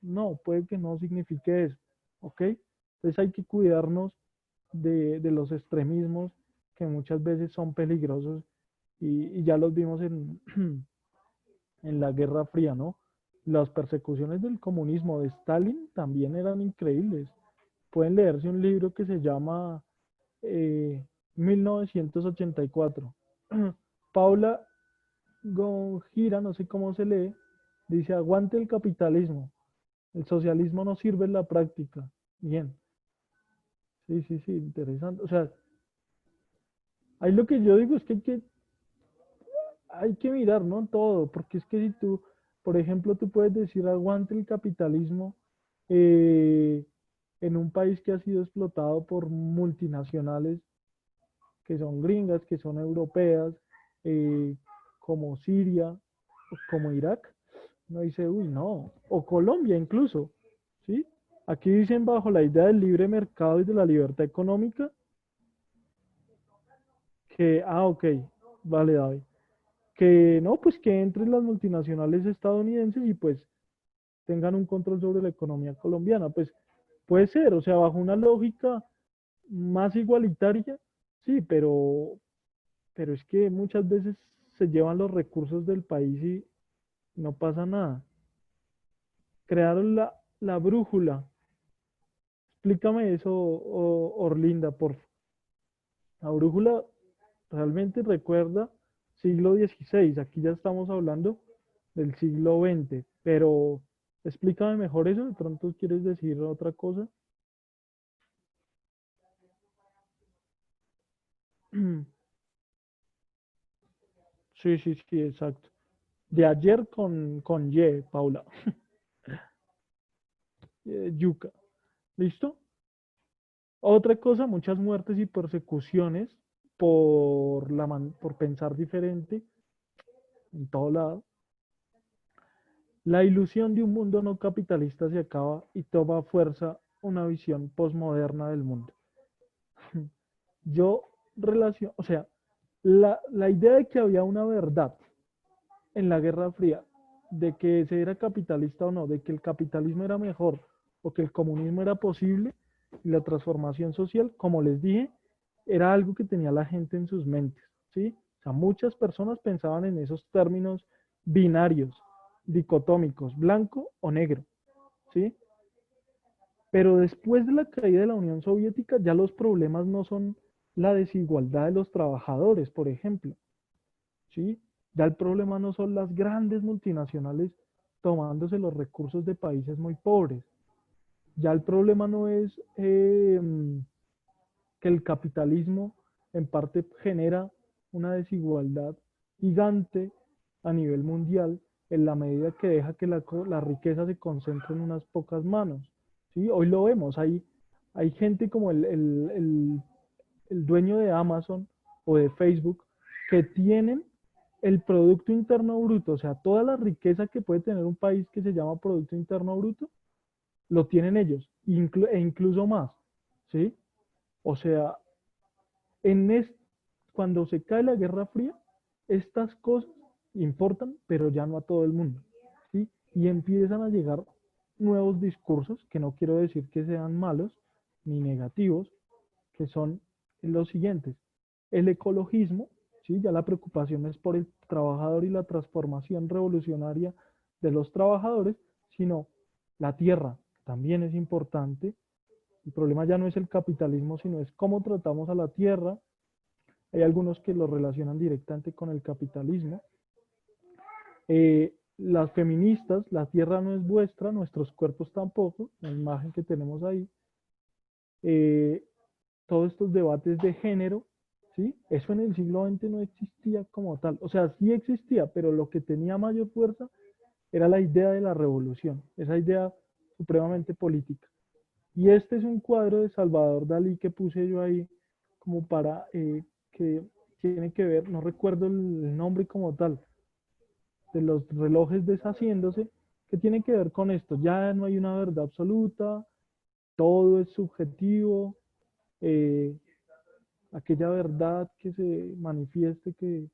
[SPEAKER 2] No, puede que no signifique eso, ¿ok? Entonces hay que cuidarnos de los extremismos que muchas veces son peligrosos y ya los vimos en la Guerra Fría, ¿no? Las persecuciones del comunismo de Stalin también eran increíbles. Pueden leerse un libro que se llama 1984. Paula Gongira, no sé cómo se lee, dice, aguante el capitalismo. El socialismo no sirve en la práctica. Bien. Sí, sí, sí, interesante. O sea, ahí lo que yo digo es que hay que mirar, ¿no? Todo, porque es que si tú, por ejemplo, tú puedes decir aguante el capitalismo eh, en un país que ha sido explotado por multinacionales que son gringas, que son europeas, eh, como Siria, como Irak, no dice, uy, no, o Colombia incluso, ¿sí? Aquí dicen bajo la idea del libre mercado y de la libertad económica que, ok, vale, David, que no, pues que entren las multinacionales estadounidenses y pues tengan un control sobre la economía colombiana. Pues puede ser, o sea, bajo una lógica más igualitaria, sí, pero es que muchas veces se llevan los recursos del país y no pasa nada. Crearon la brújula. Explícame eso, Orlinda, por favor. La brújula realmente recuerda siglo XVI. Aquí ya estamos hablando del siglo XX, pero explícame mejor eso. De pronto quieres decir otra cosa. Sí, sí, sí, exacto. De ayer con Y, Paula. Yuca. ¿Listo? Otra cosa, muchas muertes y persecuciones por pensar diferente en todo lado. La ilusión de un mundo no capitalista se acaba y toma fuerza una visión posmoderna del mundo. Yo relaciono, o sea, la idea de que había una verdad en la Guerra Fría, de que se era capitalista o no, de que el capitalismo era mejor o que el comunismo era posible y la transformación social, como les dije, era algo que tenía la gente en sus mentes, ¿sí? O sea, muchas personas pensaban en esos términos binarios, dicotómicos, blanco o negro, ¿sí? Pero después de la caída de la Unión Soviética, ya los problemas no son la desigualdad de los trabajadores, por ejemplo, ¿sí? Ya el problema no son las grandes multinacionales tomándose los recursos de países muy pobres. Ya el problema no es que el capitalismo en parte genera una desigualdad gigante a nivel mundial en la medida que deja que la riqueza se concentre en unas pocas manos. ¿Sí? Hoy lo vemos, hay gente como el dueño de Amazon o de Facebook que tienen el Producto Interno Bruto, o sea, toda la riqueza que puede tener un país que se llama Producto Interno Bruto, lo tienen ellos, e incluso más, ¿sí? O sea, en cuando se cae la Guerra Fría, estas cosas importan, pero ya no a todo el mundo, ¿sí? Y empiezan a llegar nuevos discursos, que no quiero decir que sean malos ni negativos, que son los siguientes. El ecologismo, ¿sí? Ya la preocupación es por el trabajador y la transformación revolucionaria de los trabajadores, sino la tierra también es importante. El problema ya no es el capitalismo, sino es cómo tratamos a la tierra. Hay algunos que lo relacionan directamente con el capitalismo. Las feministas, la tierra no es vuestra, nuestros cuerpos tampoco, la imagen que tenemos ahí. Todos estos debates de género, ¿sí? Eso en el siglo XX no existía como tal. O sea, sí existía, pero lo que tenía mayor fuerza era la idea de la revolución, esa idea supremamente política. Y este es un cuadro de Salvador Dalí que puse yo ahí como para que tiene que ver, no recuerdo el nombre como tal, de los relojes deshaciéndose, que tiene que ver con esto. Ya no hay una verdad absoluta, todo es subjetivo, eh, aquella verdad que se manifieste, que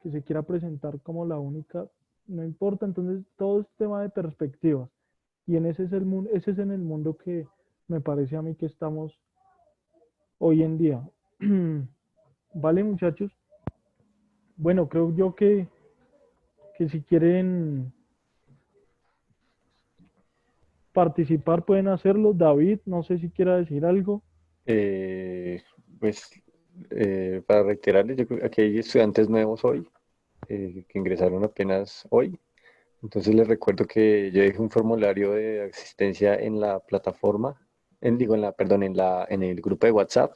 [SPEAKER 2] se quiera presentar como la única, no importa. Entonces todo es tema de perspectivas. Y en ese es el mundo, ese es en el mundo que me parece a mí que estamos hoy en día. Vale, muchachos. Bueno, creo yo que si quieren participar pueden hacerlo. David, no sé si quiera decir algo.
[SPEAKER 1] Eh, pues para reiterarles, yo creo que aquí hay estudiantes nuevos hoy que ingresaron apenas hoy. Entonces les recuerdo que yo dejé un formulario de asistencia en la plataforma, perdón, en el grupo de WhatsApp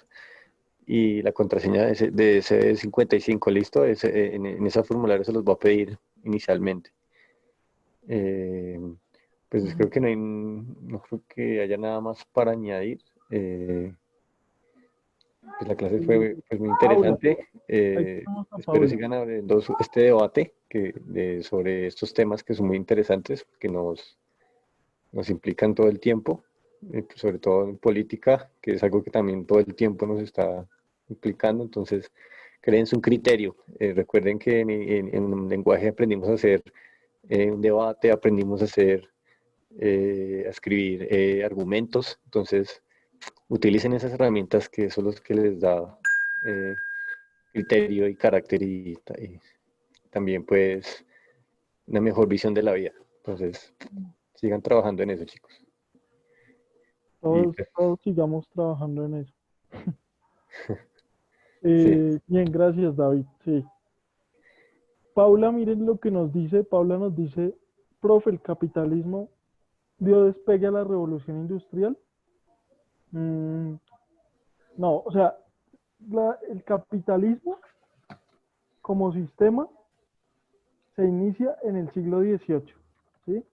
[SPEAKER 1] y la contraseña de ese 55, ¿listo? En ese formulario se los voy a pedir inicialmente. Eh, pues creo que no creo que haya nada más para añadir. Eh, pues la clase fue pues, muy
[SPEAKER 2] Paula,
[SPEAKER 1] interesante.
[SPEAKER 2] ahí tenemos a
[SPEAKER 1] Espero
[SPEAKER 2] Paula.
[SPEAKER 1] sigan abriendo este debate sobre estos temas que son muy interesantes, que nos implican todo el tiempo, pues, sobre todo en política, que es algo que también todo el tiempo nos está implicando. Entonces, créense un criterio. Recuerden que en un lenguaje aprendimos a hacer un debate, aprendimos a escribir argumentos. Entonces, utilicen esas herramientas que son los que les da eh, criterio y carácter y también pues una mejor visión de la vida. Entonces, sigan trabajando en eso, chicos. Y
[SPEAKER 2] Todos,
[SPEAKER 1] pues,
[SPEAKER 2] todos sigamos trabajando en eso.
[SPEAKER 1] sí,
[SPEAKER 2] Bien, gracias, David. Sí. Paula, miren lo que nos dice. Paula nos dice, profe, el capitalismo dio despegue a la revolución industrial. Mm, no, o sea, el capitalismo como sistema se inicia en el siglo XVIII, ¿sí?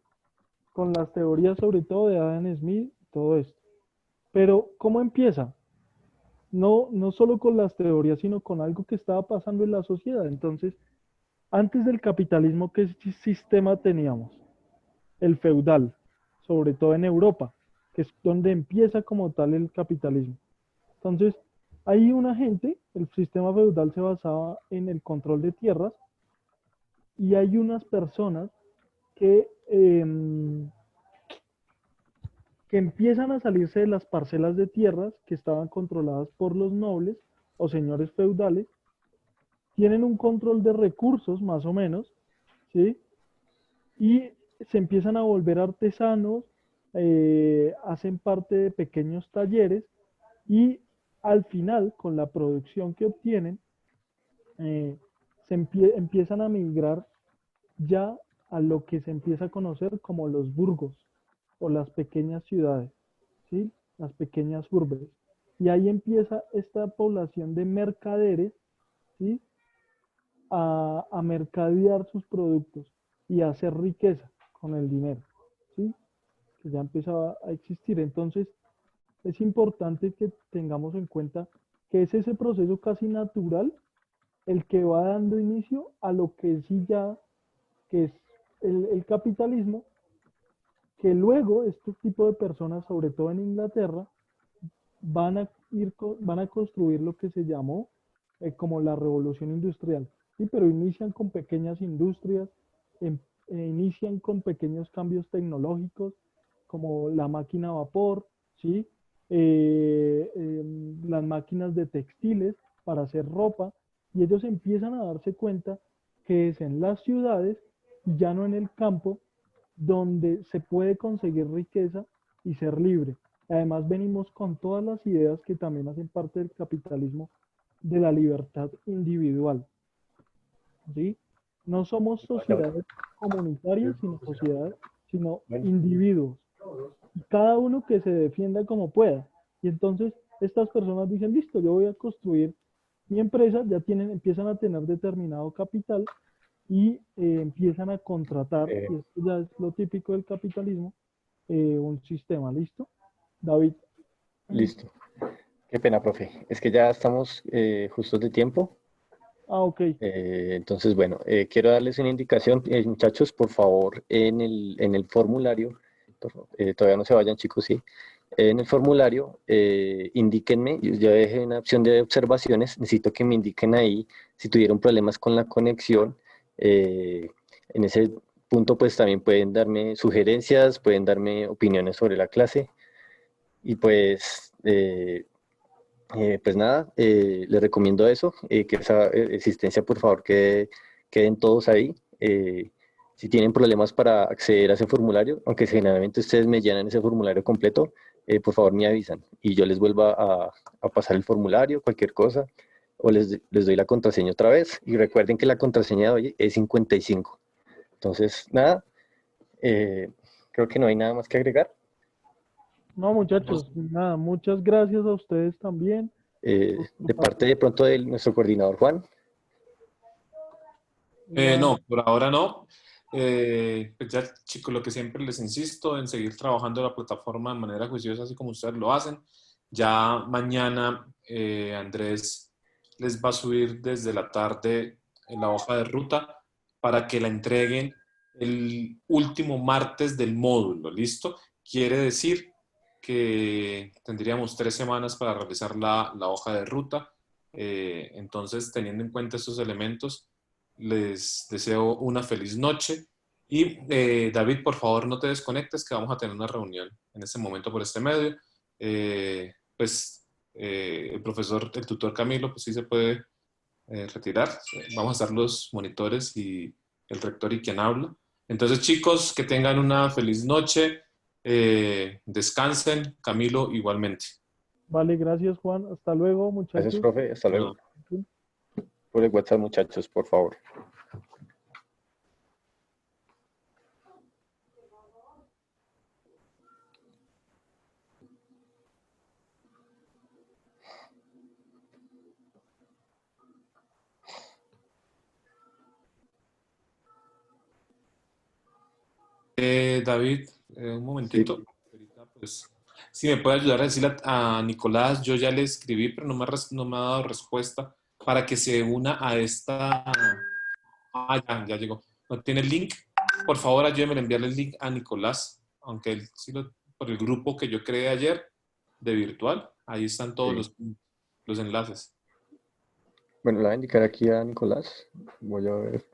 [SPEAKER 2] Con las teorías sobre todo de Adam Smith, todo esto. Pero, ¿cómo empieza? No, no solo con las teorías, sino con algo que estaba pasando en la sociedad. Entonces, antes del capitalismo, ¿qué sistema teníamos? El feudal, sobre todo en Europa, que es donde empieza como tal el capitalismo. Entonces, hay una gente, el sistema feudal se basaba en el control de tierras y hay unas personas que empiezan a salirse de las parcelas de tierras que estaban controladas por los nobles o señores feudales, tienen un control de recursos más o menos, ¿sí? Y se empiezan a volver artesanos, hacen parte de pequeños talleres y al final, con la producción que obtienen, empiezan a migrar ya a lo que se empieza a conocer como los burgos o las pequeñas ciudades, ¿sí? Las pequeñas urbes. Y ahí empieza esta población de mercaderes, ¿sí? A mercadear sus productos y a hacer riqueza con el dinero, ¿sí? Que ya empezaba a existir. Entonces, es importante que tengamos en cuenta que es ese proceso casi natural el que va dando inicio a lo que sí ya, que es el capitalismo, que luego este tipo de personas, sobre todo en Inglaterra, van a construir lo que se llamó como la revolución industrial, ¿sí? Pero inician con pequeñas industrias, em- inician con pequeños cambios tecnológicos, como la máquina a vapor, ¿sí? Las máquinas de textiles para hacer ropa, y ellos empiezan a darse cuenta que es en las ciudades, ya no en el campo, donde se puede conseguir riqueza y ser libre. Además, venimos con todas las ideas que también hacen parte del capitalismo de la libertad individual, ¿sí? No somos sociedades comunitarias, sino sociedades, sino
[SPEAKER 1] Bueno,
[SPEAKER 2] individuos. Y cada uno que se defienda como pueda. Y entonces estas personas dicen, listo, yo voy a construir mi empresa, ya tienen, empiezan a tener determinado capital y empiezan a contratar,
[SPEAKER 1] eh,
[SPEAKER 2] y esto ya es lo típico del capitalismo, un sistema, ¿listo? David.
[SPEAKER 1] listo. Qué pena, profe. Es que ya estamos justos de tiempo.
[SPEAKER 2] Ah, ok.
[SPEAKER 1] Entonces, bueno, quiero darles una indicación, muchachos, por favor, en el formulario, todavía no se vayan, chicos, sí. En el formulario, indíquenme, yo ya dejé una opción de observaciones, necesito que me indiquen ahí si tuvieron problemas con la conexión. En ese punto, pues también pueden darme sugerencias, pueden darme opiniones sobre la clase y pues nada, les recomiendo eso, que esa existencia por favor queden todos ahí. Si tienen problemas para acceder a ese formulario, aunque generalmente ustedes me llenan ese formulario completo, por favor me avisan y yo les vuelvo a pasar el formulario, cualquier cosa, o les doy la contraseña otra vez. Y recuerden que la contraseña de hoy es 55. Entonces, nada, eh, creo que no hay nada más que agregar.
[SPEAKER 2] No, muchachos, nada, muchas gracias a ustedes también por
[SPEAKER 1] De
[SPEAKER 2] compartir.
[SPEAKER 1] parte de pronto de nuestro coordinador Juan.
[SPEAKER 2] No,
[SPEAKER 6] No, por ahora no. Pues ya, chicos, lo que siempre les insisto en seguir trabajando la plataforma de manera juiciosa, así como ustedes lo hacen. Ya mañana Andrés les va a subir desde la tarde en la hoja de ruta para que la entreguen el último martes del módulo, ¿listo? Quiere decir que tendríamos 3 semanas para realizar la hoja de ruta. Entonces, teniendo en cuenta estos elementos, les deseo una feliz noche. Y David, por favor, no te desconectes, que vamos a tener una reunión en este momento por este medio. El profesor, el tutor Camilo, pues sí se puede retirar. Vamos a estar los monitores y el rector y quien habla. Entonces, chicos, que tengan una feliz noche. Descansen. Camilo, igualmente.
[SPEAKER 2] vale, gracias Juan. Hasta luego,
[SPEAKER 1] Gracias,
[SPEAKER 2] muchachos.
[SPEAKER 1] profe. Hasta luego. Por el WhatsApp, muchachos, por favor.
[SPEAKER 6] David, un
[SPEAKER 1] Sí,
[SPEAKER 6] momentito. Ahorita, pues, si me puede ayudar a decirle a Nicolás, yo ya le escribí, pero no me ha dado respuesta para que se una a esta. Ah, ya llegó. ¿No tiene el link? Por favor, ayúdeme a enviarle el link a Nicolás, aunque él sí por el grupo que yo creé ayer de virtual, ahí están todos
[SPEAKER 1] sí.
[SPEAKER 6] los enlaces.
[SPEAKER 1] Bueno, le voy a indicar aquí a Nicolás. Voy a ver.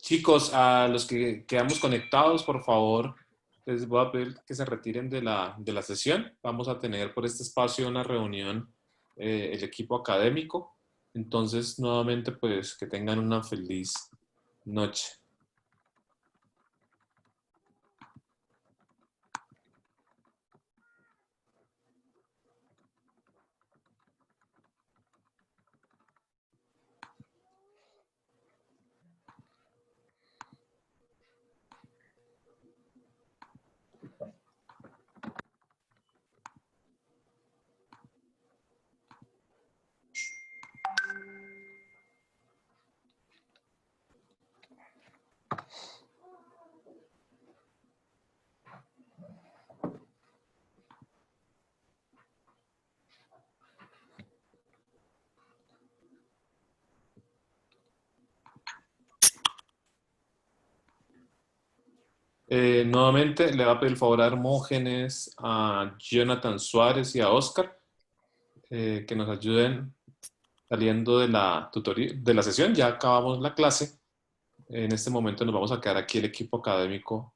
[SPEAKER 6] Chicos, a los que quedamos conectados, por favor, les voy a pedir que se retiren de la sesión. Vamos a tener por este espacio una reunión, el equipo académico. Entonces, nuevamente, pues que tengan una feliz noche. Nuevamente le va a pedir el favor a Hermógenes, a Jonathan Suárez y a Oscar que nos ayuden saliendo de la tutoría, de la sesión. Ya acabamos la clase. En este momento nos vamos a quedar aquí el equipo académico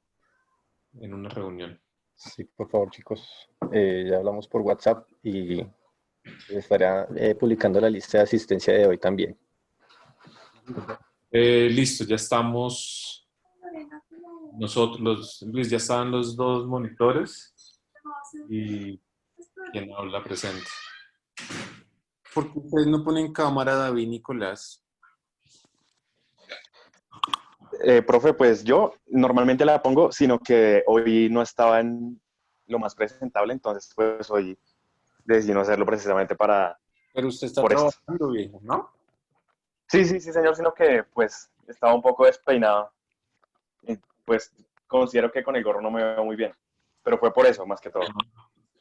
[SPEAKER 6] en una reunión.
[SPEAKER 1] Sí, por favor, chicos. Ya hablamos por WhatsApp y estará publicando la lista de asistencia de hoy también.
[SPEAKER 6] Listo, ya estamos. Nosotros, Luis, ya están los dos monitores y quien habla presente.
[SPEAKER 7] ¿Por qué ustedes no ponen cámara, David, Nicolás?
[SPEAKER 8] Profe, pues yo normalmente la pongo, sino que hoy no estaba en lo más presentable, entonces pues hoy decidí no hacerlo precisamente
[SPEAKER 7] Pero usted está
[SPEAKER 8] por esto.
[SPEAKER 7] trabajando, viejo, ¿no?
[SPEAKER 8] Sí, señor, sino que pues estaba un poco despeinado. Y, pues considero que con el gorro no me veo muy bien, pero fue por eso, más que todo.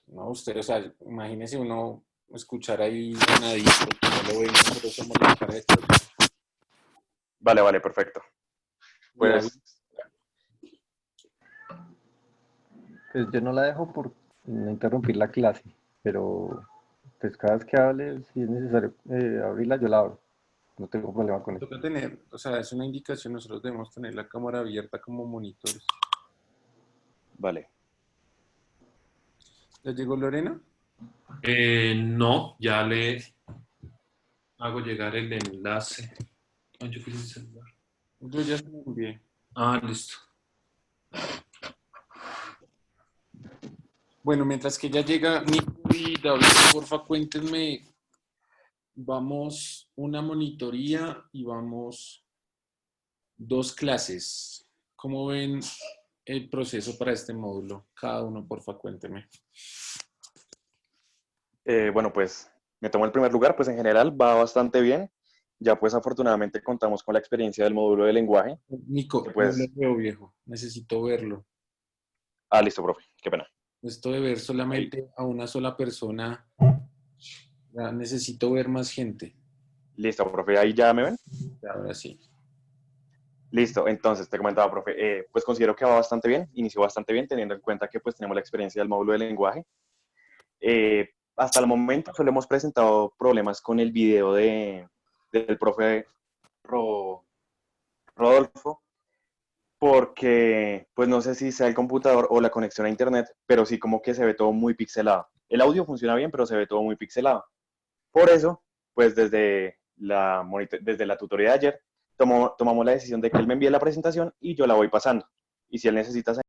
[SPEAKER 7] No, usted, o sea, imagínese uno escuchar ahí nadie, no lo ven, nosotros somos la cara de todo.
[SPEAKER 8] Vale, perfecto. Pues,
[SPEAKER 1] Pues yo no la dejo por no interrumpir la clase, pero pues cada vez que hable, si es necesario abrirla, yo la abro. No tengo problema con eso.
[SPEAKER 7] Toca tener, o sea, es una indicación, nosotros debemos tener la cámara abierta como monitores.
[SPEAKER 8] vale.
[SPEAKER 7] ¿Ya llegó Lorena?
[SPEAKER 6] No, ya le hago llegar el enlace. Ah, yo quise el celular.
[SPEAKER 7] Yo ya se lo envié.
[SPEAKER 6] Ah, listo.
[SPEAKER 7] Bueno, mientras que ya llega Nico y David, porfa, cuéntenme. Vamos una monitoría y vamos 2 clases. ¿Cómo ven el proceso para este módulo? Cada uno, porfa, cuénteme.
[SPEAKER 8] Bueno, pues me tomo el primer lugar, pues en general va bastante bien. Ya pues afortunadamente contamos con la experiencia del módulo de lenguaje.
[SPEAKER 7] Nico,
[SPEAKER 8] Pues-
[SPEAKER 7] no lo veo, viejo. Necesito verlo.
[SPEAKER 8] Listo, profe, qué pena.
[SPEAKER 7] Esto de ver solamente a una sola persona, ya necesito ver más gente.
[SPEAKER 8] Listo, profe, ahí ya me ven.
[SPEAKER 7] Ahora sí.
[SPEAKER 8] Listo, entonces te comentaba, profe, pues considero que va bastante bien, inició bastante bien, teniendo en cuenta que pues tenemos la experiencia del módulo de lenguaje. Hasta el momento solo hemos presentado problemas con el video del profe Rodolfo, porque pues no sé si sea el computador o la conexión a internet, pero sí como que se ve todo muy pixelado. El audio funciona bien, pero se ve todo muy pixelado. Por eso, pues desde la tutoría de ayer, tomamos la decisión de que él me envíe la presentación y yo la voy pasando. Y si él necesita